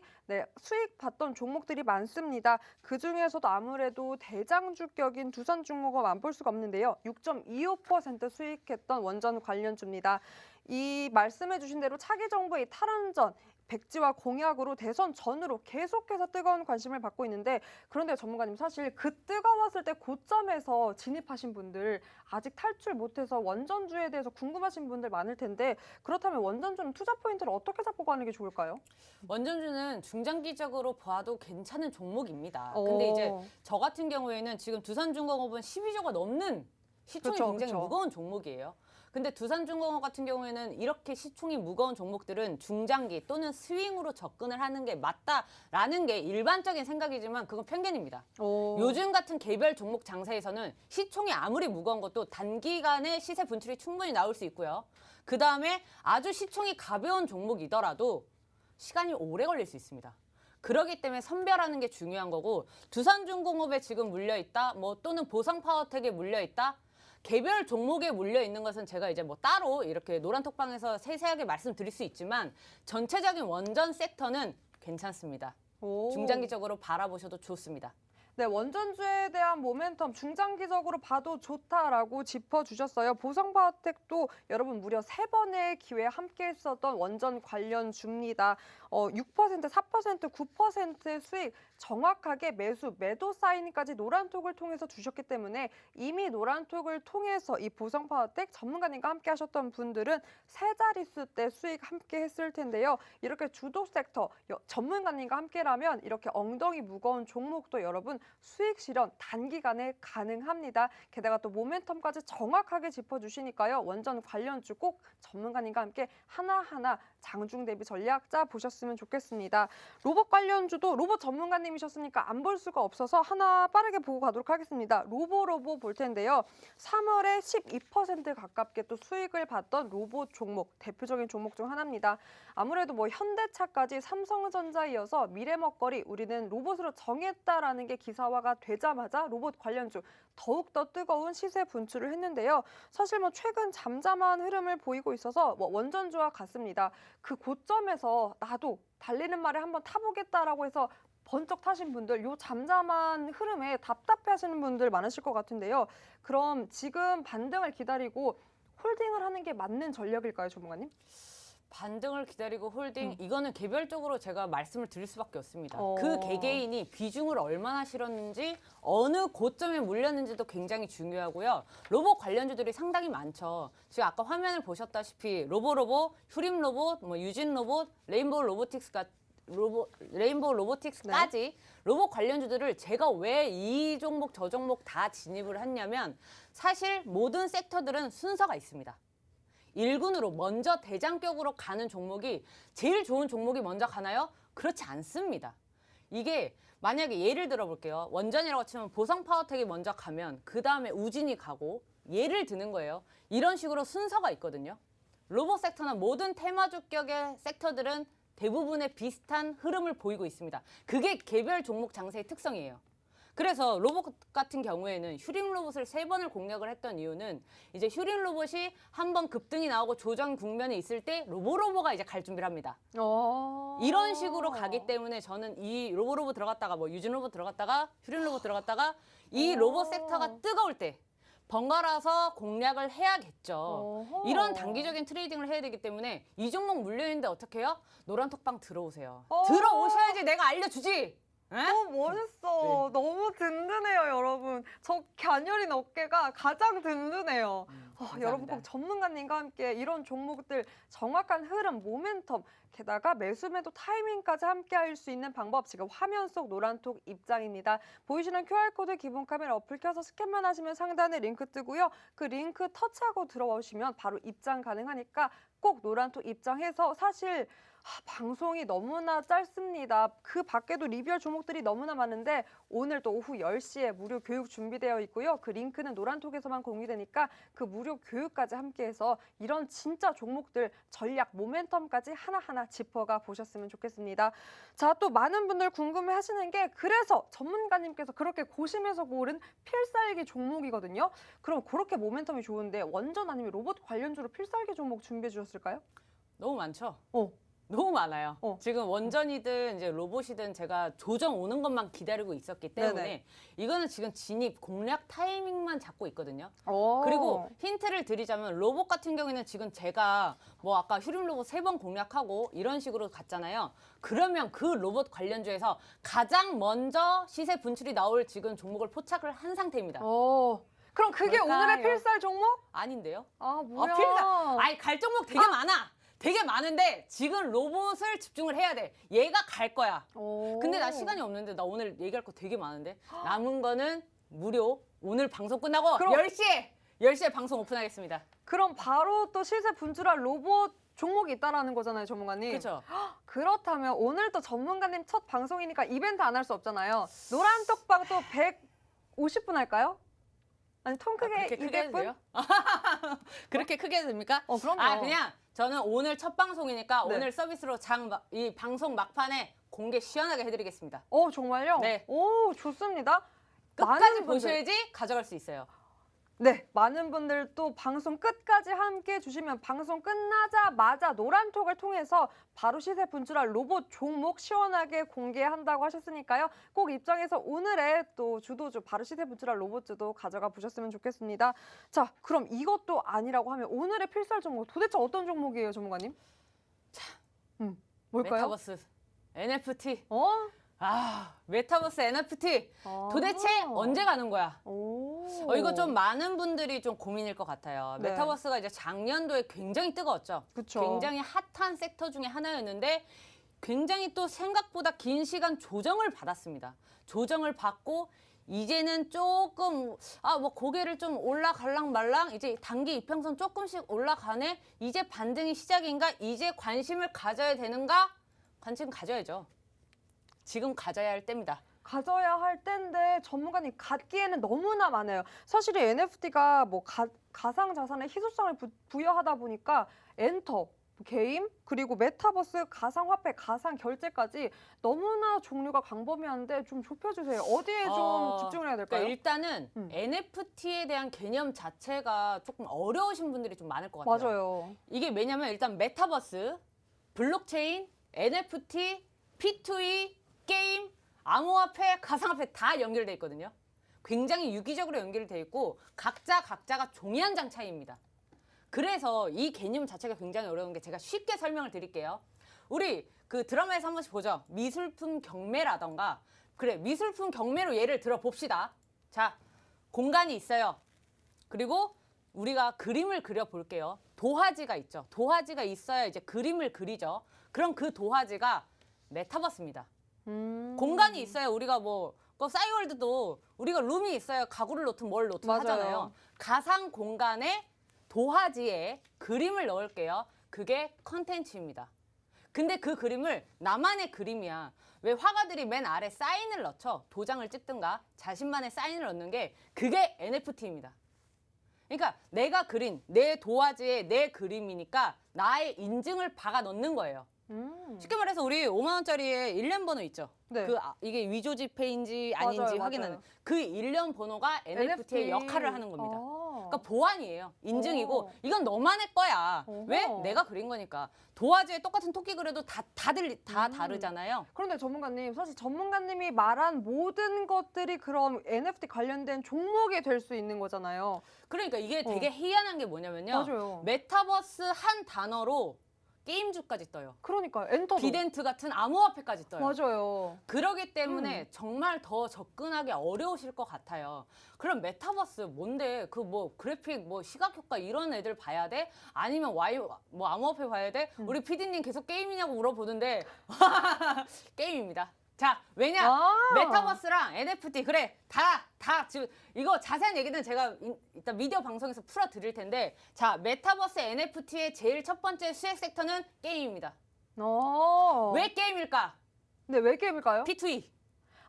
수익 봤던 종목들이 많습니다. 그중에서도 아무래도 대장주격인 두산중공업 안 볼 수가 없는데요. 6.25% 수익했던 원전 관련주입니다. 이 말씀해 주신 대로 차기 정부의 탈원전 백지화 공약으로 대선 전으로 계속해서 뜨거운 관심을 받고 있는데 그런데 전문가님 사실 그 뜨거웠을 때 고점에서 진입하신 분들 아직 탈출 못해서 원전주에 대해서 궁금하신 분들 많을 텐데 그렇다면 원전주는 투자 포인트를 어떻게 잡고 가는 게 좋을까요? 원전주는 중장기적으로 봐도 괜찮은 종목입니다. 근데 이제 저 같은 경우에는 지금 두산중공업은 12조가 넘는 시총이 굉장히 무거운 종목이에요. 근데 두산중공업 같은 경우에는 이렇게 시총이 무거운 종목들은 중장기 또는 스윙으로 접근을 하는 게 맞다라는 게 일반적인 생각이지만 그건 편견입니다. 요즘 같은 개별 종목 장세에서는 시총이 아무리 무거운 것도 단기간에 시세 분출이 충분히 나올 수 있고요. 그다음에 아주 시총이 가벼운 종목이더라도 시간이 오래 걸릴 수 있습니다. 그렇기 때문에 선별하는 게 중요한 거고 두산중공업에 지금 물려있다 뭐 또는 보성파워텍에 물려있다 개별 종목에 물려 있는 것은 제가 이제 뭐 따로 이렇게 노란톡방에서 세세하게 말씀드릴 수 있지만 전체적인 원전 섹터는 괜찮습니다. 중장기적으로 바라보셔도 좋습니다. 네, 원전주에 대한 모멘텀 중장기적으로 봐도 좋다라고 짚어주셨어요. 보성파워텍도 여러분 무려 3번의 기회에 함께 했었던 원전 관련주입니다. 6%, 4%, 9%의 수익 정확하게 매도 사인까지 노란톡을 통해서 주셨기 때문에 이미 노란톡을 통해서 이 보성파워텍 전문가님과 함께 하셨던 분들은 세 자릿수 때 수익 함께 했을 텐데요. 이렇게 주도 섹터 전문가님과 함께라면 이렇게 엉덩이 무거운 종목도 여러분 수익 실현 단기간에 가능합니다. 게다가 또 모멘텀까지 정확하게 짚어주시니까요. 원전 관련주 꼭 전문가님과 함께 하나하나 장중 대비 전략 짜보셨으면 좋겠습니다. 로봇 관련주도 로봇 전문가님이셨으니까 안 볼 수가 없어서 하나 빠르게 보고 가도록 하겠습니다. 로보 볼 텐데요. 3월에 12% 가깝게 또 수익을 봤던 로봇 종목, 대표적인 종목 중 하나입니다. 아무래도 뭐 현대차까지 삼성전자에 이어서 미래먹거리 우리는 로봇으로 정했다라는 게 기사화가 되자마자 로봇 관련주 더욱더 뜨거운 시세 분출을 했는데요. 사실 뭐 최근 잠잠한 흐름을 보이고 있어서 뭐 원전주와 같습니다. 그 고점에서 나도 달리는 말에 한번 타보겠다라고 해서 번쩍 타신 분들, 요 잠잠한 흐름에 답답해하시는 분들 많으실 것 같은데요. 그럼 지금 반등을 기다리고 홀딩을 하는 게 맞는 전략일까요, 전문가님? 반등을 기다리고 홀딩 이거는 개별적으로 제가 말씀을 드릴 수밖에 없습니다. 그 개개인이 비중을 얼마나 실었는지 어느 고점에 물렸는지도 굉장히 중요하고요. 로봇 관련주들이 상당히 많죠. 지금 아까 화면을 보셨다시피 로보로봇, 휴림로봇, 뭐 유진로봇, 레인보우 로보틱스까지 로봇 관련주들을 제가 왜 이 종목 저 종목 다 진입을 했냐면 사실 모든 섹터들은 순서가 있습니다. 1군으로 먼저 대장격으로 가는 종목이 제일 좋은 종목이 먼저 가나요? 그렇지 않습니다. 이게 만약에 예를 들어볼게요. 원전이라고 치면 보성파워텍이 먼저 가면 그 다음에 우진이 가고 예를 드는 거예요. 이런 식으로 순서가 있거든요. 로봇 섹터나 모든 테마주격의 섹터들은 대부분의 비슷한 흐름을 보이고 있습니다. 그게 개별 종목 장세의 특성이에요. 그래서 로봇 같은 경우에는 휴림 로봇을 3번을 공략을 했던 이유는 이제 휴림 로봇이 한 번 급등이 나오고 조정 국면에 있을 때 로보로보가 이제 갈 준비를 합니다. 이런 식으로 가기 때문에 저는 이 로보로보 들어갔다가 뭐 유진 로봇 들어갔다가 휴림 로봇 들어갔다가 이 로봇 섹터가 뜨거울 때 번갈아서 공략을 해야겠죠. 이런 단기적인 트레이딩을 해야 되기 때문에 이 종목 물려있는데 어떻게 해요? 노란 톡방 들어오세요. 들어오셔야지 내가 알려주지. 에? 멋있어. 너무 든든해요, 여러분. 저 갸냘인 어깨가 가장 든든해요. 여러분 꼭 전문가님과 함께 이런 종목들 정확한 흐름, 모멘텀, 게다가 매수 매도 타이밍까지 함께 할 수 있는 방법 지금 화면 속 노란톡 입장입니다. 보이시는 QR코드 기본 카메라 어플 켜서 스캔만 하시면 상단에 링크 뜨고요. 그 링크 터치하고 들어오시면 바로 입장 가능하니까 꼭 노란톡 입장해서 사실 방송이 너무나 짧습니다. 그 밖에도 리뷰할 종목들이 너무나 많은데 오늘 또 오후 10시에 무료 교육 준비되어 있고요. 그 링크는 노란톡에서만 공유되니까 그 무료 교육까지 함께해서 이런 진짜 종목들 전략 모멘텀까지 하나하나 짚어가 보셨으면 좋겠습니다. 자, 또 많은 분들 궁금해 하시는 게 그래서 전문가님께서 그렇게 고심해서 고른 필살기 종목이거든요. 그럼 그렇게 모멘텀이 좋은데 원전 아니면 로봇 관련주로 필살기 종목 준비해 주셨을까요? 너무 많죠? 너무 많아요. 지금 원전이든 이제 로봇이든 제가 조정 오는 것만 기다리고 있었기 때문에 네네. 이거는 지금 진입 공략 타이밍만 잡고 있거든요. 오. 그리고 힌트를 드리자면 로봇 같은 경우에는 지금 제가 뭐 아까 휴림 로봇 3번 공략하고 이런 식으로 갔잖아요. 그러면 그 로봇 관련주에서 가장 먼저 시세 분출이 나올 지금 종목을 포착을 한 상태입니다. 그럼 그게 뭘까요? 오늘의 필살 종목? 아닌데요? 뭐야? 아니 갈 종목 되게 많아. 되게 많은데 지금 로봇을 집중을 해야 돼. 얘가 갈 거야. 근데 나 시간이 없는데 나 오늘 얘기할 거 되게 많은데 남은 거는 무료. 오늘 방송 끝나고 그럼- 10시에 방송 오픈하겠습니다. 그럼 바로 또 시세 분출할 로봇 종목이 있다라는 거잖아요, 전문가님. 그렇죠. 그렇다면 오늘 또 전문가님 첫 방송이니까 이벤트 안 할 수 없잖아요. 노란 톡방 또 150분 할까요? 아니 통 크게 그렇게 크게 해도 200분? 돼요? 그렇게 크게 해도 됩니까? 그럼요. 그냥 저는 오늘 첫 방송이니까 네. 오늘 서비스로 이 방송 막판에 공개 시원하게 해드리겠습니다. 정말요? 네. 좋습니다. 끝까지 많은 분들- 보셔야지 가져갈 수 있어요. 네, 많은 분들 또 방송 끝까지 함께 해주시면 방송 끝나자마자 노란톡을 통해서 바로 시세 분출할 로봇 종목 시원하게 공개한다고 하셨으니까요. 꼭 입장해서 오늘의 또 주도주 바로 시세 분출할 로봇주도 가져가 보셨으면 좋겠습니다. 자, 그럼 이것도 아니라고 하면 오늘의 필살 종목 도대체 어떤 종목이에요, 전문가님? 뭘까요? 메타버스, NFT. 메타버스 NFT. 아. 도대체 언제 가는 거야? 이거 좀 많 많은 분들이 좀 고민일 것 같아요. 네. 메타버스가 이제 작년도에 굉장히 뜨거웠죠. 그쵸. 굉장히 핫한 섹터 중에 하나였는데 굉장히 또 생각보다 긴 시간 조정을 받았습니다. 조정을 받고 이제는 조금 뭐 고개를 좀 올라갈랑 말랑 이제 단기 이평선 조금씩 올라가네. 이제 반등이 시작인가? 이제 관심을 가져야 되는가? 관심 가져야죠. 지금 가져야 할 때입니다. 가져야 할 때인데 전문가님 갖기에는 너무나 많아요. 사실 이 NFT가 뭐 가상 자산의 희소성을 부여하다 보니까 엔터, 게임, 그리고 메타버스, 가상화폐, 가상결제까지 너무나 종류가 광범위한데 좀 좁혀주세요. 어디에 좀 집중을 해야 될까요? 그러니까 일단은 NFT에 대한 개념 자체가 조금 어려우신 분들이 좀 많을 것 같아요. 맞아요. 이게 왜냐면 일단 메타버스, 블록체인, NFT, P2E, 게임, 암호화폐, 가상화폐 다 연결돼 있거든요. 굉장히 유기적으로 연결돼 있고 각자가 종이 한 장 차이입니다. 그래서 이 개념 자체가 굉장히 어려운 게 제가 쉽게 설명을 드릴게요. 우리 그 드라마에서 한 번씩 보죠. 미술품 경매라던가. 그래, 미술품 경매로 예를 들어 봅시다. 자, 공간이 있어요. 그리고 우리가 그림을 그려 볼게요. 도화지가 있죠. 도화지가 있어야 이제 그림을 그리죠. 그럼 그 도화지가 메타버스입니다. 공간이 있어야 우리가 싸이월드도 우리가 룸이 있어야 가구를 놓든 뭘 놓든 맞아요. 하잖아요. 가상 공간에 도화지에 그림을 넣을게요. 그게 컨텐츠입니다. 근데 그 그림을 나만의 그림이야. 왜 화가들이 맨 아래 사인을 넣죠? 도장을 찍든가 자신만의 사인을 넣는 게 그게 NFT입니다. 그러니까 내가 그린 내 도화지에 내 그림이니까 나의 인증을 박아 넣는 거예요. 쉽게 말해서 우리 5만 원짜리에 일련 번호 있죠. 네. 이게 위조 지폐인지 아닌지 맞아요, 확인하는 맞아요. 그 일련 번호가 NFT의 역할을 하는 겁니다. 그러니까 보안이에요. 인증이고 오. 이건 너만의 거야. 어허. 왜? 내가 그린 거니까. 도화지에 똑같은 토끼 그려도 다 다르잖아요. 그런데 전문가님, 사실 전문가님이 말한 모든 것들이 그럼 NFT 관련된 종목이 될 수 있는 거잖아요. 그러니까 이게 되게 희한한 게 뭐냐면요. 맞아요. 메타버스 한 단어로 게임주까지 떠요. 그러니까 엔터도. 비덴트 같은 암호화폐까지 떠요. 맞아요. 그러기 때문에 정말 더 접근하기 어려우실 것 같아요. 그럼 메타버스 뭔데? 그 뭐 그래픽 뭐 시각 효과 이런 애들 봐야 돼? 아니면 뭐 암호화폐 봐야 돼? 우리 PD님 계속 게임이냐고 물어보는데 게임입니다. 자, 왜냐? 메타버스랑 NFT 그래 다 지금 이거 자세한 얘기는 제가 일단 미디어 방송에서 풀어 드릴 텐데 자, 메타버스 NFT의 제일 첫 번째 수혜 섹터는 게임입니다. 왜 게임일까? 네, 왜 게임일까요? P2E.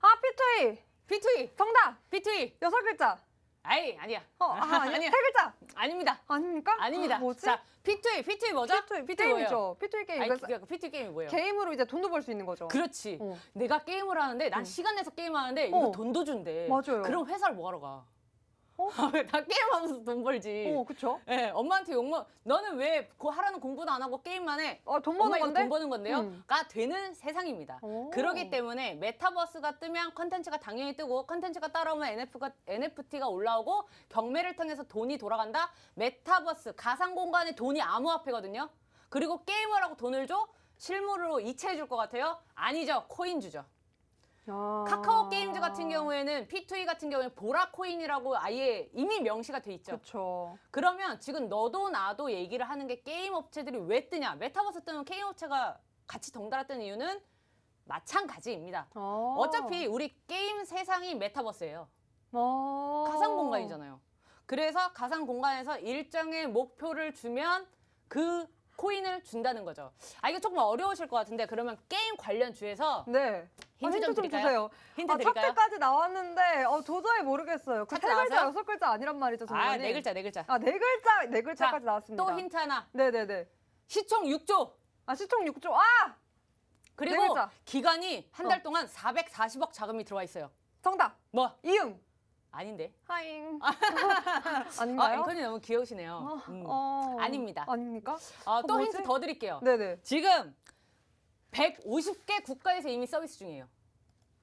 P2E. P2E. 정답. P2E. 6글자. 아니야. 아니야. 아니야. 3글자. 아닙니다. 아닙니까? 아닙니다. 뭐지? 자, P2E 뭐죠? P2E 게임이죠. P2E 게임. 아니, 그래서 P2E 게임이 뭐예요? 게임으로 이제 돈도 벌 수 있는 거죠. 그렇지. 어. 내가 게임을 하는데 난 시간 내서 게임하는데 이거 돈도 준대. 맞아요. 그럼 회사를 뭐하러 가? 어? 나 게임하면서 돈 벌지. 그쵸. 네, 엄마한테 너는 왜 하라는 공부도 안 하고 게임만 해? 돈 엄마 버는 이거 건데? 돈 버는 건데요? 가 되는 세상입니다. 오. 그렇기 때문에 메타버스가 뜨면 컨텐츠가 당연히 뜨고 컨텐츠가 따라오면 NFT가 올라오고 경매를 통해서 돈이 돌아간다. 메타버스 가상 공간의 돈이 암호화폐거든요. 그리고 게임을 하고 돈을 줘? 실물로 이체해 줄 것 같아요? 아니죠. 코인 주죠. 카카오 게임즈 같은 경우에는 P2E 같은 경우에는 보라코인이라고 아예 이미 명시가 돼 있죠. 그렇죠. 그러면 지금 너도 나도 얘기를 하는 게 게임 업체들이 왜 뜨냐? 메타버스 뜨면 게임 업체가 같이 덩달아 뜨는 이유는 마찬가지입니다. 어차피 우리 게임 세상이 메타버스예요. 가상 공간이잖아요. 그래서 가상 공간에서 일정의 목표를 주면 그 코인을 준다는 거죠. 이거 조금 어려우실 것 같은데 그러면 게임 관련 주에서 네. 힌트 좀 드릴까요? 주세요. 힌트 첫 드릴까요? 글까지 나왔는데 도저히 모르겠어요. 그 차트 3글자, 나왔어요? 6글자 아니란 말이죠, 정말. 네 글자. 네 글자, 네 글자까지 나왔습니다. 또 힌트 하나. 네네네. 시총 6조. 시총 6조. 그리고 네 글자. 기간이 한 달 동안 440억 자금이 들어와 있어요. 정답. 뭐? 이응. 아닌데. 하잉. 아닌가요? 앵커님 너무 귀여우시네요. 아닙니다. 아닙니까? 또 뭐지? 힌트 더 드릴게요. 네네. 지금 150개 국가에서 이미 서비스 중이에요.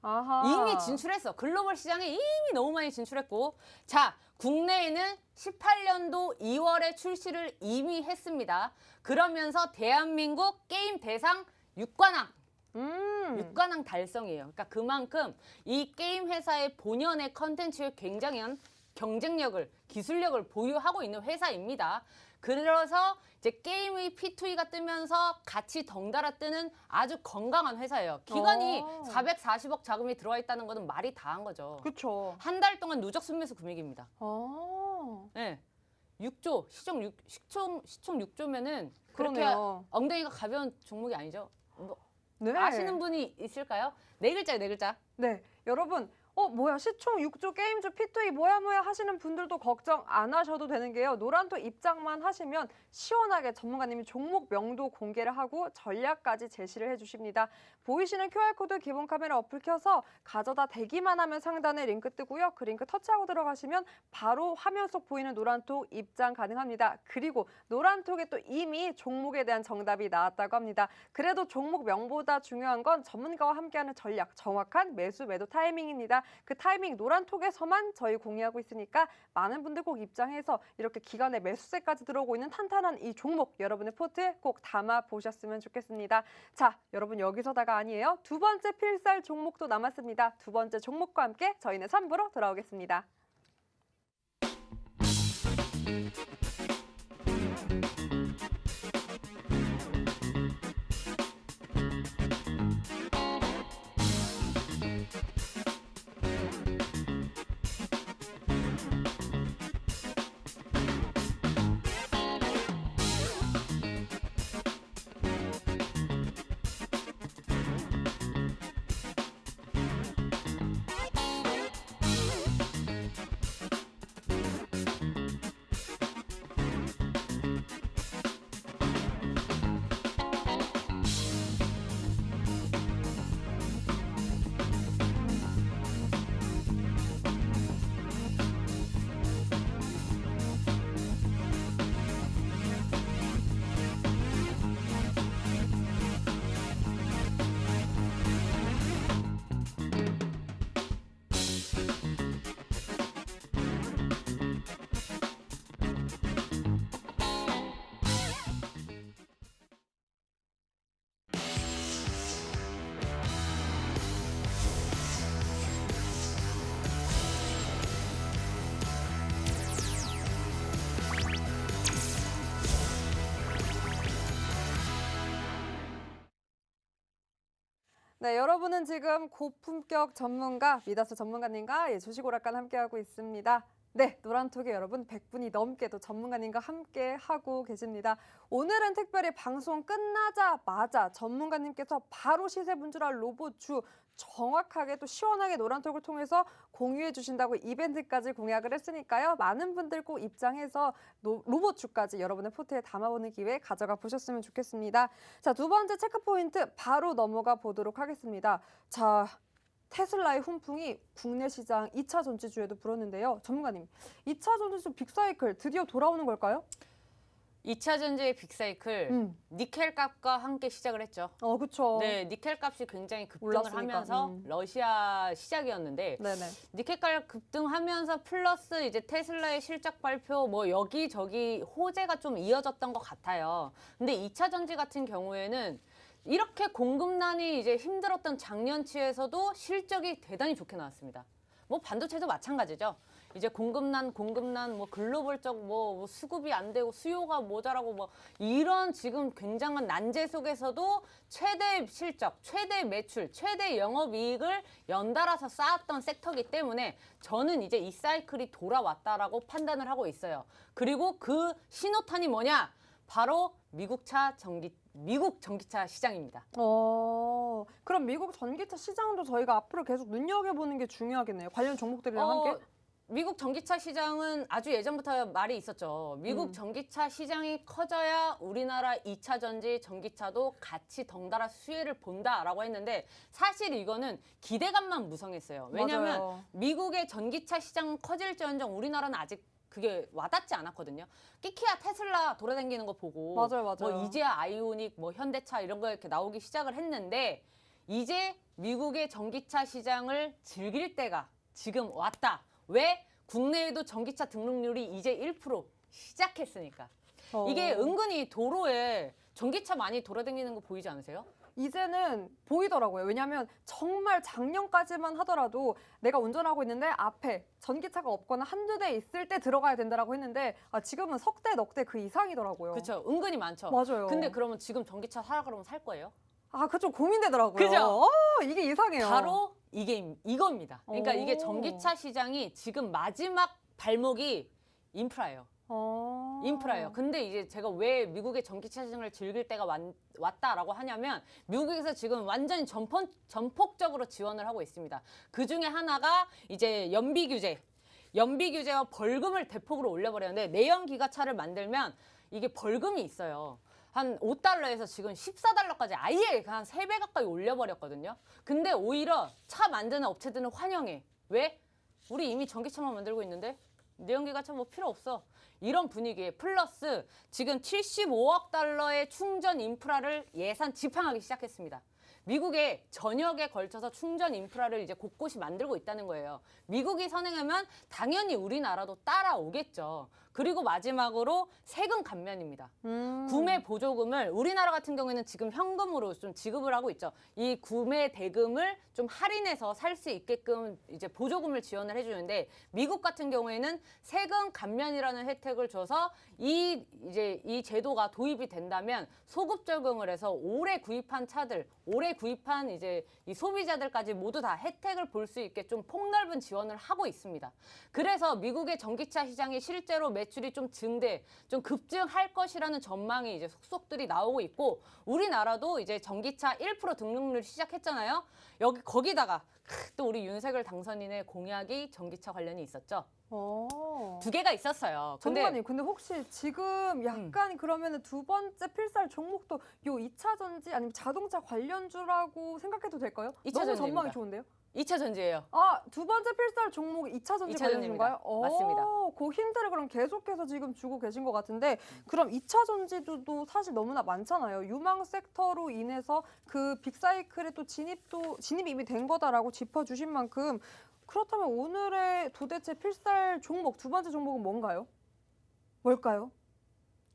아하. 이미 진출했어. 글로벌 시장에 이미 너무 많이 진출했고. 자, 국내에는 18년도 2월에 출시를 이미 했습니다. 그러면서 대한민국 게임 대상 6관왕. 6관왕 달성이에요. 그러니까 그만큼 이 게임 회사의 본연의 컨텐츠에 굉장한 경쟁력을, 기술력을 보유하고 있는 회사입니다. 그래서 이제 게임의 P2E가 뜨면서 같이 덩달아 뜨는 아주 건강한 회사예요. 기간이 440억 자금이 들어와 있다는 것은 말이 다 한 거죠. 그렇죠. 한 달 동안 누적 순매수 금액입니다. 네. 6조, 시총 6조면은 그렇게 그러네요. 엉덩이가 가벼운 종목이 아니죠. 네. 아시는 분이 있을까요? 네 글자예요, 네 글자. 네. 여러분, 뭐야, 시총 6조 게임주 P2E 뭐야 하시는 분들도 걱정 안 하셔도 되는 게요. 노란토 입장만 하시면 시원하게 전문가님이 종목명도 공개를 하고 전략까지 제시를 해주십니다. 보이시는 QR코드 기본 카메라 어플 켜서 가져다 대기만 하면 상단에 링크 뜨고요. 그 링크 터치하고 들어가시면 바로 화면 속 보이는 노란톡 입장 가능합니다. 그리고 노란톡에 또 이미 종목에 대한 정답이 나왔다고 합니다. 그래도 종목명보다 중요한 건 전문가와 함께하는 전략, 정확한 매수 매도 타이밍입니다. 그 타이밍 노란톡에서만 저희 공유하고 있으니까 많은 분들 꼭 입장해서 이렇게 기간에 매수세까지 들어오고 있는 탄탄한 이 종목 여러분의 포트에 꼭 담아 보셨으면 좋겠습니다. 자, 여러분 여기서다가 아니에요. 두 번째 필살 종목도 남았습니다. 두 번째 종목과 함께 저희는 3부로 돌아오겠습니다. 네, 여러분은 지금 고품격 전문가 미다스 전문가님과 주식 오락관 함께하고 있습니다. 네, 노란톡에 여러분 100분이 넘게도 전문가님과 함께 하고 계십니다. 오늘은 특별히 방송 끝나자마자 전문가님께서 바로 시세 분출할 로봇주 정확하게 또 시원하게 노란톡을 통해서 공유해 주신다고 이벤트까지 공약을 했으니까요. 많은 분들 꼭 입장해서 로봇주까지 여러분의 포트에 담아보는 기회 가져가 보셨으면 좋겠습니다. 자, 두 번째 체크포인트 바로 넘어가 보도록 하겠습니다. 자, 테슬라의 훈풍이 국내 시장 2차 전지주에도 불었는데요. 전문가님, 2차 전지주 빅사이클 드디어 돌아오는 걸까요? 2차 전지의 빅사이클 니켈 값과 함께 시작을 했죠. 그렇죠. 네, 니켈 값이 굉장히 급등을 올랐으니까. 하면서 러시아 시작이었는데 네네. 니켈 값 급등하면서 플러스 이제 테슬라의 실적 발표 뭐 여기저기 호재가 좀 이어졌던 것 같아요. 근데 2차 전지 같은 경우에는 이렇게 공급난이 이제 힘들었던 작년치에서도 실적이 대단히 좋게 나왔습니다. 뭐 반도체도 마찬가지죠. 이제 공급난 뭐 글로벌적 뭐 수급이 안 되고 수요가 모자라고 뭐 이런 지금 굉장한 난제 속에서도 최대 실적, 최대 매출, 최대 영업이익을 연달아서 쌓았던 섹터이기 때문에 저는 이제 이 사이클이 돌아왔다라고 판단을 하고 있어요. 그리고 그 신호탄이 뭐냐? 바로 미국 전기차 시장입니다. 그럼 미국 전기차 시장도 저희가 앞으로 계속 눈여겨보는 게 중요하겠네요. 관련 종목들이랑 함께. 미국 전기차 시장은 아주 예전부터 말이 있었죠. 미국 전기차 시장이 커져야 우리나라 2차 전지 전기차도 같이 덩달아 수혜를 본다라고 했는데 사실 이거는 기대감만 무성했어요. 왜냐하면 맞아요. 미국의 전기차 시장 커질지언정 우리나라는 아직 그게 와닿지 않았거든요. 끼키야 테슬라 돌아다니는 거 보고 맞아요. 뭐 이제야 아이오닉, 뭐 현대차 이런 거 이렇게 나오기 시작을 했는데 이제 미국의 전기차 시장을 즐길 때가 지금 왔다. 왜? 국내에도 전기차 등록률이 이제 1% 시작했으니까. 이게 은근히 도로에 전기차 많이 돌아다니는 거 보이지 않으세요? 이제는 보이더라고요. 왜냐하면 정말 작년까지만 하더라도 내가 운전하고 있는데 앞에 전기차가 없거나 한두 대 있을 때 들어가야 된다라고 했는데 지금은 석 대, 넉 대 그 이상이더라고요. 그렇죠. 은근히 많죠. 맞아요. 근데 그러면 지금 전기차 사라 그러면 살 거예요? 그좀 고민되더라고요. 그죠? 이게 이상해요. 바로 이겁니다. 그러니까 오. 이게 전기차 시장이 지금 마지막 발목이 인프라예요. 인프라예요. 근데 이제 제가 왜 미국의 전기차 시장을 즐길 때가 왔다라고 하냐면 미국에서 지금 완전히 전폭적으로 지원을 하고 있습니다. 그 중에 하나가 이제 연비 규제와 벌금을 대폭으로 올려버렸는데 내연 기관차를 만들면 이게 벌금이 있어요. 한 5달러에서 지금 14달러까지 아예 한 3배 가까이 올려버렸거든요. 근데 오히려 차 만드는 업체들은 환영해. 왜? 우리 이미 전기차만 만들고 있는데 내연기관차 뭐 필요 없어. 이런 분위기에 플러스 지금 75억 달러의 충전 인프라를 예산 집행하기 시작했습니다. 미국의 전역에 걸쳐서 충전 인프라를 이제 곳곳이 만들고 있다는 거예요. 미국이 선행하면 당연히 우리나라도 따라오겠죠. 그리고 마지막으로 세금 감면입니다. 구매 보조금을 우리나라 같은 경우에는 지금 현금으로 좀 지급을 하고 있죠. 이 구매 대금을 좀 할인해서 살 수 있게끔 이제 보조금을 지원을 해주는데 미국 같은 경우에는 세금 감면이라는 혜택을 줘서 이 제도가 도입이 된다면 소급 적용을 해서 올해 구입한 차들, 올해 구입한 이제 이 소비자들까지 모두 다 혜택을 볼 수 있게 좀 폭넓은 지원을 하고 있습니다. 그래서 미국의 전기차 시장이 실제로 매출이 좀 좀 급증할 것이라는 전망이 이제 속속들이 나오고 있고 우리나라도 이제 전기차 1% 등록률 시작했잖아요. 거기다가 또 우리 윤석열 당선인의 공약이 전기차 관련이 있었죠. 두 개가 있었어요. 전문가님, 근데 혹시 지금 약간 그러면은 두 번째 필살 종목도 요 2차 전지 아니면 자동차 관련주라고 생각해도 될까요? 2차 너무 전지입니다. 전망이 좋은데요? 2차 전지예요. 두 번째 필살 종목 2차 전지 2차 관련주인가요? 전지입니다. 맞습니다. 그 힌트를 그럼 계속해서 지금 주고 계신 것 같은데 그럼 2차 전지도 사실 너무나 많잖아요. 유망 섹터로 인해서 그 빅사이클에 또 진입이 이미 된 거다라고 짚어주신 만큼 그렇다면 오늘의 도대체 필살 종목, 두 번째 종목은 뭘까요?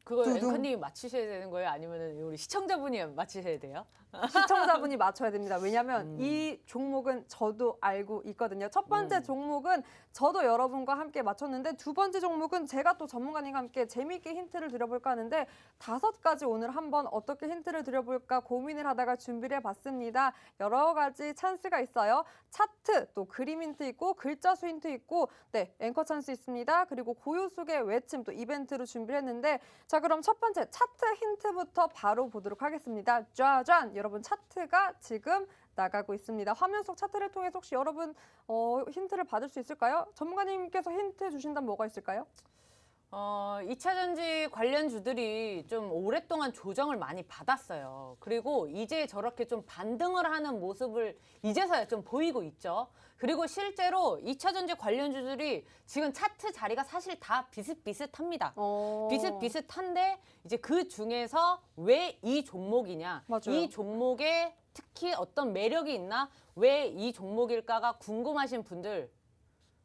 그거 두둥. 앵커님이 맞추셔야 되는 거예요? 아니면 우리 시청자분이 맞추셔야 돼요? 시청자분이 맞춰야 됩니다. 왜냐하면 이 종목은 저도 알고 있거든요. 첫 번째 종목은 저도 여러분과 함께 맞췄는데 두 번째 종목은 제가 또 전문가님과 함께 재미있게 힌트를 드려볼까 하는데 5가지 오늘 한번 어떻게 힌트를 드려볼까 고민을 하다가 준비를 해봤습니다. 여러 가지 찬스가 있어요. 차트, 또 그림 힌트 있고 글자 수 힌트 있고 네 앵커 찬스 있습니다. 그리고 고요 속의 외침 또 이벤트로 준비를 했는데 자 그럼 첫 번째 차트 힌트부터 바로 보도록 하겠습니다. 짜잔! 여러분 차트가 지금 나가고 있습니다. 화면 속 차트를 통해서 혹시 여러분 힌트를 받을 수 있을까요? 전문가님께서 힌트 주신다면 뭐가 있을까요? 2차 전지 관련주들이 좀 오랫동안 조정을 많이 받았어요. 그리고 이제 저렇게 좀 반등을 하는 모습을 이제서야 좀 보이고 있죠. 그리고 실제로 2차 전지 관련주들이 지금 차트 자리가 사실 다 비슷비슷합니다. 비슷비슷한데 이제 그 중에서 왜 이 종목이냐, 맞아요. 이 종목에 특히 어떤 매력이 있나, 왜 이 종목일까가 궁금하신 분들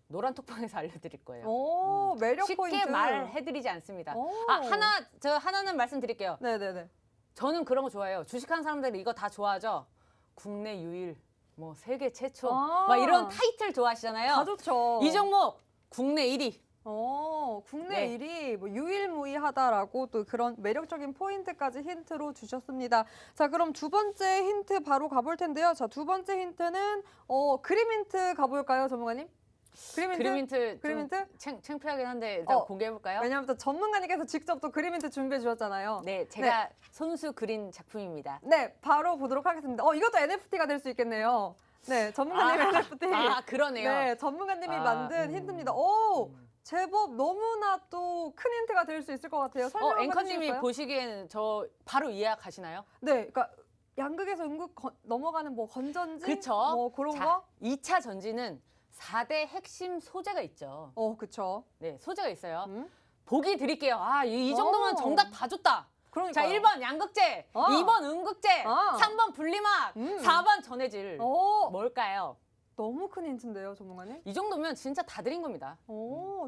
노란톡방에서 알려드릴 거예요. 오, 매력 쉽게 포인트. 말해드리지 않습니다. 오. 하나는 말씀드릴게요. 네네네. 저는 그런 거 좋아해요. 주식하는 사람들이 이거 다 좋아하죠. 국내 유일, 뭐 세계 최초, 아. 막 이런 타이틀 좋아하시잖아요. 다 좋죠. 이 종목 국내 1위. 국내 네. 1위 뭐 유일무이하다라고 또 그런 매력적인 포인트까지 힌트로 주셨습니다. 자, 그럼 두 번째 힌트 바로 가볼 텐데요. 자, 두 번째 힌트는 그림 힌트 가볼까요, 전문가님? 그림 힌트? 그림 힌트? 그림 좀 창피하긴 한데 일단 공개해볼까요? 왜냐하면 또 전문가님께서 직접 또 그림 힌트 준비해 주셨잖아요. 네, 제가 손수 그린 작품입니다. 네, 바로 보도록 하겠습니다. 이것도 NFT가 될 수 있겠네요. 네, 전문가님 NFT. 그러네요. 네, 전문가님이 만든 힌트입니다. 오, 제법 너무나 또 큰 힌트가 될 수 있을 것 같아요. 설명 한번 앵커님이 해주실까요? 보시기에는 저 바로 이해가시나요? 네, 그러니까 양극에서 음극 넘어가는 뭐 건전지, 그쵸. 뭐 그런 거. 2차 전지는 4대 핵심 소재가 있죠. 그쵸. 네, 소재가 있어요. 음. 보기 드릴게요. 이 정도면 정답 다 줬다. 그러니까. 자, 1번 양극재, 2번 음극재, 3번 분리막, 4번 전해질. 뭘까요? 너무 큰 힌트인데요, 전문가님. 이 정도면 진짜 다 드린 겁니다.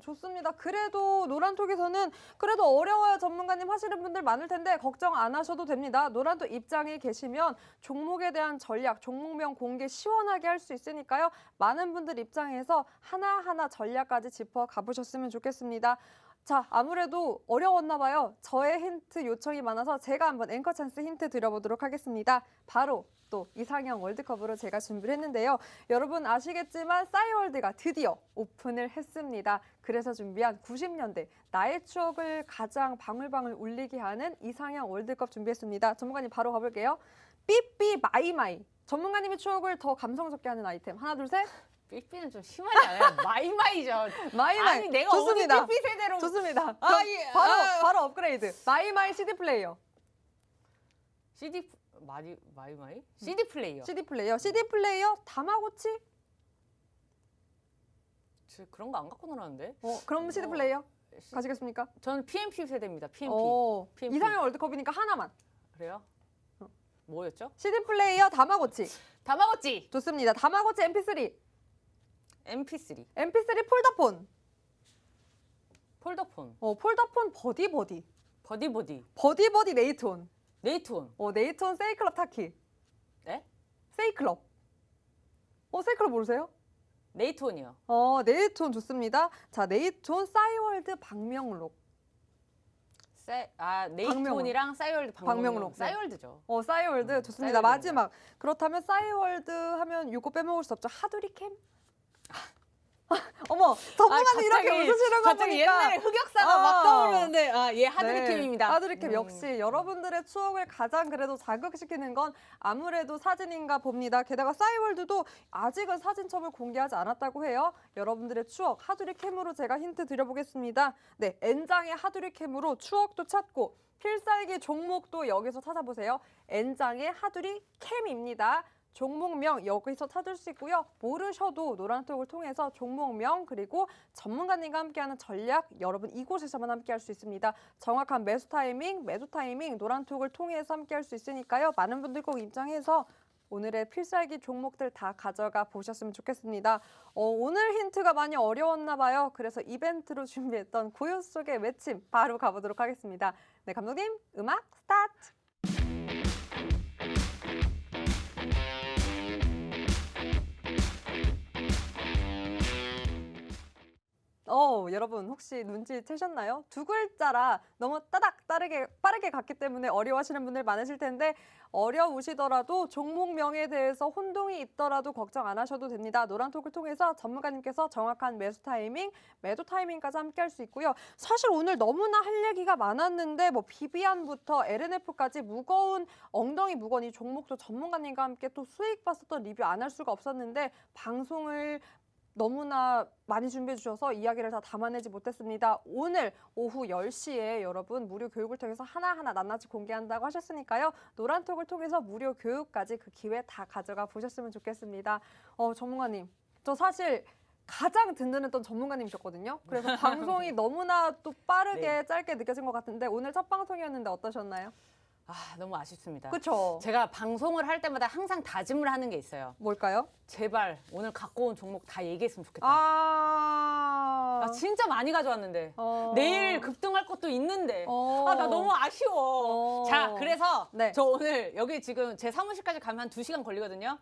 좋습니다. 그래도 노란톡에서는 그래도 어려워요 전문가님 하시는 분들 많을 텐데 걱정 안 하셔도 됩니다. 노란톡 입장에 계시면 종목에 대한 전략, 종목명 공개 시원하게 할 수 있으니까요. 많은 분들 입장에서 하나하나 전략까지 짚어 가보셨으면 좋겠습니다. 자, 아무래도 어려웠나 봐요. 저의 힌트 요청이 많아서 제가 한번 앵커 찬스 힌트 드려보도록 하겠습니다. 바로 또 이상형 월드컵으로 제가 준비를 했는데요. 여러분 아시겠지만 싸이월드가 드디어 오픈을 했습니다. 그래서 준비한 90년대 나의 추억을 가장 방울방울 울리게 하는 이상형 월드컵 준비했습니다. 전문가님 바로 가볼게요. 삐삐 마이마이. 전문가님의 추억을 더 감성적게 하는 아이템. 하나, 둘, 셋. 삐삐는 좀 심하지 않아요? 마이마이죠. 마이마이. 아니 내가 좋습니다. 어디 삐삐 세대로. 좋습니다. 예. 바로 업그레이드. 마이마이 CD 플레이어. CD 마이마이? CD 플레이어. CD 플레이어. CD 플레이어 다마고치? 저 그런 거 안 갖고 놀았는데. 그럼 CD 플레이어 가시겠습니까? 저는 PMP 세대입니다. PMP. PMP. 이상형 월드컵이니까 하나만. 그래요? 뭐였죠? CD 플레이어 다마고치. 다마고치. 좋습니다. 다마고치 MP3. MP3. MP3 폴더폰. 폴더폰. 폴더폰 버디버디. 버디버디. 버디버디 네이톤. 네이톤. 네이톤 세이클럽 타키. 네? 세이클럽. 세이클럽 모르세요? 네이톤이요. 네이톤 좋습니다. 자, 네이톤 싸이월드 박명록. 네이톤이랑 싸이월드 박명록. 네. 싸이월드죠. 싸이월드 좋습니다. 싸이월드입니다. 마지막. 그렇다면 싸이월드 하면 이거 빼먹을 수 없죠. 하두리캠? 어머, 전문가님 이렇게 웃으시는 거 갑자기 보니까. 옛날에 흑역사가 막 떠오르는데 얘 하드리캠입니다. 하드리캠 역시 여러분들의 추억을 가장 그래도 자극시키는 건 아무래도 사진인가 봅니다. 게다가 싸이월드도 아직은 사진첩을 공개하지 않았다고 해요. 여러분들의 추억 하드리캠으로 제가 힌트 드려보겠습니다. 네, N장의 하드리캠으로 추억도 찾고 필살기 종목도 여기서 찾아보세요. N장의 하드리캠입니다. 종목명 여기서 찾을 수 있고요. 모르셔도 노란톡을 통해서 종목명 그리고 전문가님과 함께하는 전략 여러분 이곳에서만 함께할 수 있습니다. 정확한 매수 타이밍, 매도 타이밍 노란톡을 통해서 함께할 수 있으니까요. 많은 분들 꼭 입장해서 오늘의 필살기 종목들 다 가져가 보셨으면 좋겠습니다. 오늘 힌트가 많이 어려웠나 봐요. 그래서 이벤트로 준비했던 고요 속의 외침 바로 가보도록 하겠습니다. 네, 감독님, 음악 스타트! 여러분 혹시 눈치채셨나요? 두 글자라 너무 빠르게 갔기 때문에 어려워하시는 분들 많으실 텐데 어려우시더라도 종목명에 대해서 혼동이 있더라도 걱정 안 하셔도 됩니다. 노란톡을 통해서 전문가님께서 정확한 매수 타이밍, 매도 타이밍까지 함께 할 수 있고요. 사실 오늘 너무나 할 얘기가 많았는데 뭐 비비안부터 LNF까지 무거운 엉덩이 무거운 이 종목도 전문가님과 함께 또 수익 봤었던 리뷰 안 할 수가 없었는데 방송을 너무나 많이 준비해 주셔서 이야기를 다 담아내지 못했습니다. 오늘 오후 10시에 여러분 무료 교육을 통해서 하나하나 낱낱이 공개한다고 하셨으니까요. 노란톡을 통해서 무료 교육까지 그 기회 다 가져가 보셨으면 좋겠습니다. 전문가님, 저 사실 가장 든든했던 전문가님이셨거든요. 그래서 방송이 너무나 또 빠르게 네. 짧게 느껴진 것 같은데 오늘 첫 방송이었는데 어떠셨나요? 너무 아쉽습니다. 그렇죠? 제가 방송을 할 때마다 항상 다짐을 하는 게 있어요. 뭘까요? 제발 오늘 갖고 온 종목 다 얘기했으면 좋겠다. 나 진짜 많이 가져왔는데 내일 급등할 것도 있는데 나 너무 아쉬워. 자, 그래서 네. 저 오늘 여기 지금 제 사무실까지 가면 한 2시간 걸리거든요.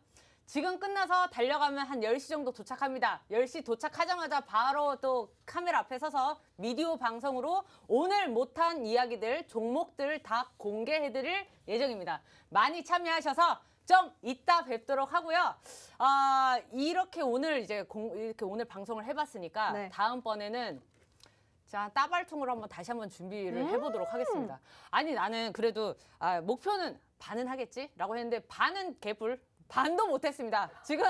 지금 끝나서 달려가면 한 10시 정도 도착합니다. 10시 도착하자마자 바로 또 카메라 앞에 서서 미디어 방송으로 오늘 못한 이야기들, 종목들 다 공개해드릴 예정입니다. 많이 참여하셔서 좀 이따 뵙도록 하고요. 이렇게 오늘 이렇게 오늘 방송을 해봤으니까 네. 다음번에는 자, 따발총으로 다시 한번 준비를 해보도록 하겠습니다. 아니, 나는 그래도 목표는 반은 하겠지라고 했는데 반은 개불. 반도 못했습니다. 지금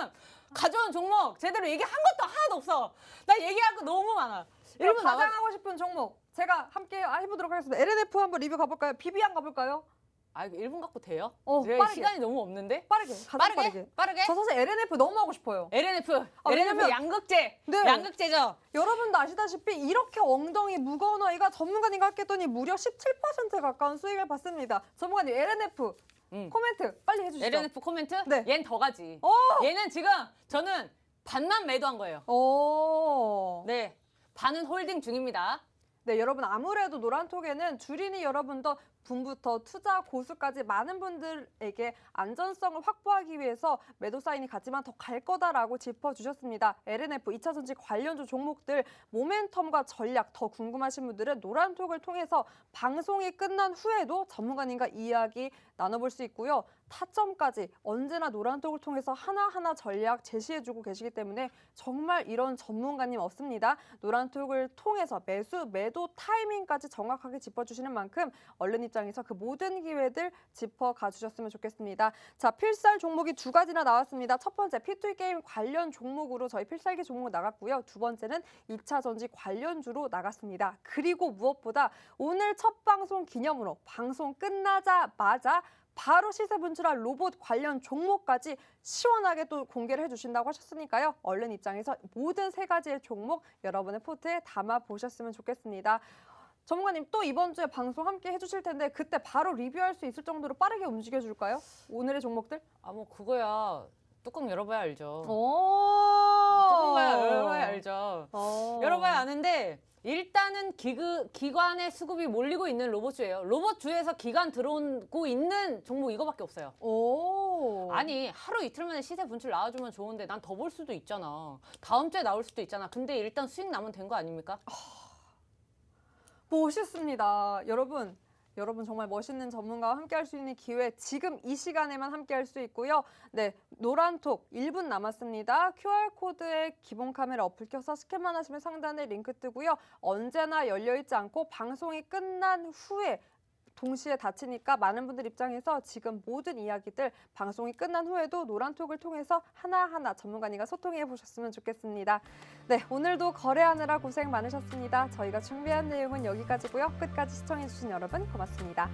가져온 종목 제대로 얘기한 것도 하나도 없어. 나 얘기할 거 너무 많아. 그럼 가장 하고 싶은 종목 제가 함께 해보도록 하겠습니다. LNF 한번 리뷰 가볼까요? 비비안 가볼까요? 이거 1분 갖고 돼요? 빠르게. 시간이 너무 없는데? 가장 빠르게. 저 사실 LNF 너무 하고 싶어요. LNF 왜냐면- 양극재. 네. 양극재죠. 여러분도 아시다시피 이렇게 엉덩이 무거운 아이가 전문가님과 함께 했더니 무려 17% 가까운 수익을 봤습니다. 전문가님 LNF 코멘트 빨리 해주시죠. LNF 코멘트? 네. 얘는 더 가지. 얘는 지금 저는 반만 매도한 거예요. 네, 반은 홀딩 중입니다. 네, 여러분 아무래도 노란톡에는 주린이 여러분도 분부터 투자 고수까지 많은 분들에게 안전성을 확보하기 위해서 매도 사인이 같지만 더 갈 거다라고 짚어주셨습니다. LNF 2차 전지 관련주 종목들 모멘텀과 전략 더 궁금하신 분들은 노란톡을 통해서 방송이 끝난 후에도 전문가님과 이야기 나눠볼 수 있고요. 타점까지 언제나 노란톡을 통해서 하나하나 전략 제시해주고 계시기 때문에 정말 이런 전문가님 없습니다. 노란톡을 통해서 매수, 매도 타이밍까지 정확하게 짚어주시는 만큼 얼른 입장에서 그 모든 기회들 짚어가 주셨으면 좋겠습니다. 자, 필살 종목이 두 가지나 나왔습니다. 첫 번째 P2E 게임 관련 종목으로 저희 필살기 종목 나갔고요. 두 번째는 2차 전지 관련주로 나갔습니다. 그리고 무엇보다 오늘 첫 방송 기념으로 방송 끝나자마자 바로 시세 분출할 로봇 관련 종목까지 시원하게 또 공개를 해주신다고 하셨으니까요. 얼른 입장에서 모든 세 가지의 종목 여러분의 포트에 담아 보셨으면 좋겠습니다. 전문가님 또 이번 주에 방송 함께 해주실 텐데 그때 바로 리뷰할 수 있을 정도로 빠르게 움직여줄까요? 오늘의 종목들? 뭐 그거야 뚜껑 열어봐야 알죠. 뚜껑 열어봐야 알죠. 열어봐야 아는데 일단은 기관의 수급이 몰리고 있는 로봇주예요. 로봇주에서 기관 들어오고 있는 종목 이거밖에 없어요. 아니 하루 이틀 만에 시세 분출 나와주면 좋은데 난 더 볼 수도 있잖아. 다음 주에 나올 수도 있잖아. 근데 일단 수익 나면 된 거 아닙니까? 멋있습니다. 여러분 정말 멋있는 전문가와 함께 할 수 있는 기회 지금 이 시간에만 함께 할 수 있고요. 네, 노란톡 1분 남았습니다. QR코드에 기본 카메라 어플 켜서 스캔만 하시면 상단에 링크 뜨고요. 언제나 열려있지 않고 방송이 끝난 후에 동시에 닫히니까 많은 분들 입장에서 지금 모든 이야기들 방송이 끝난 후에도 노란톡을 통해서 하나하나 전문가님과 소통해 보셨으면 좋겠습니다. 네, 오늘도 거래하느라 고생 많으셨습니다. 저희가 준비한 내용은 여기까지고요. 끝까지 시청해 주신 여러분 고맙습니다.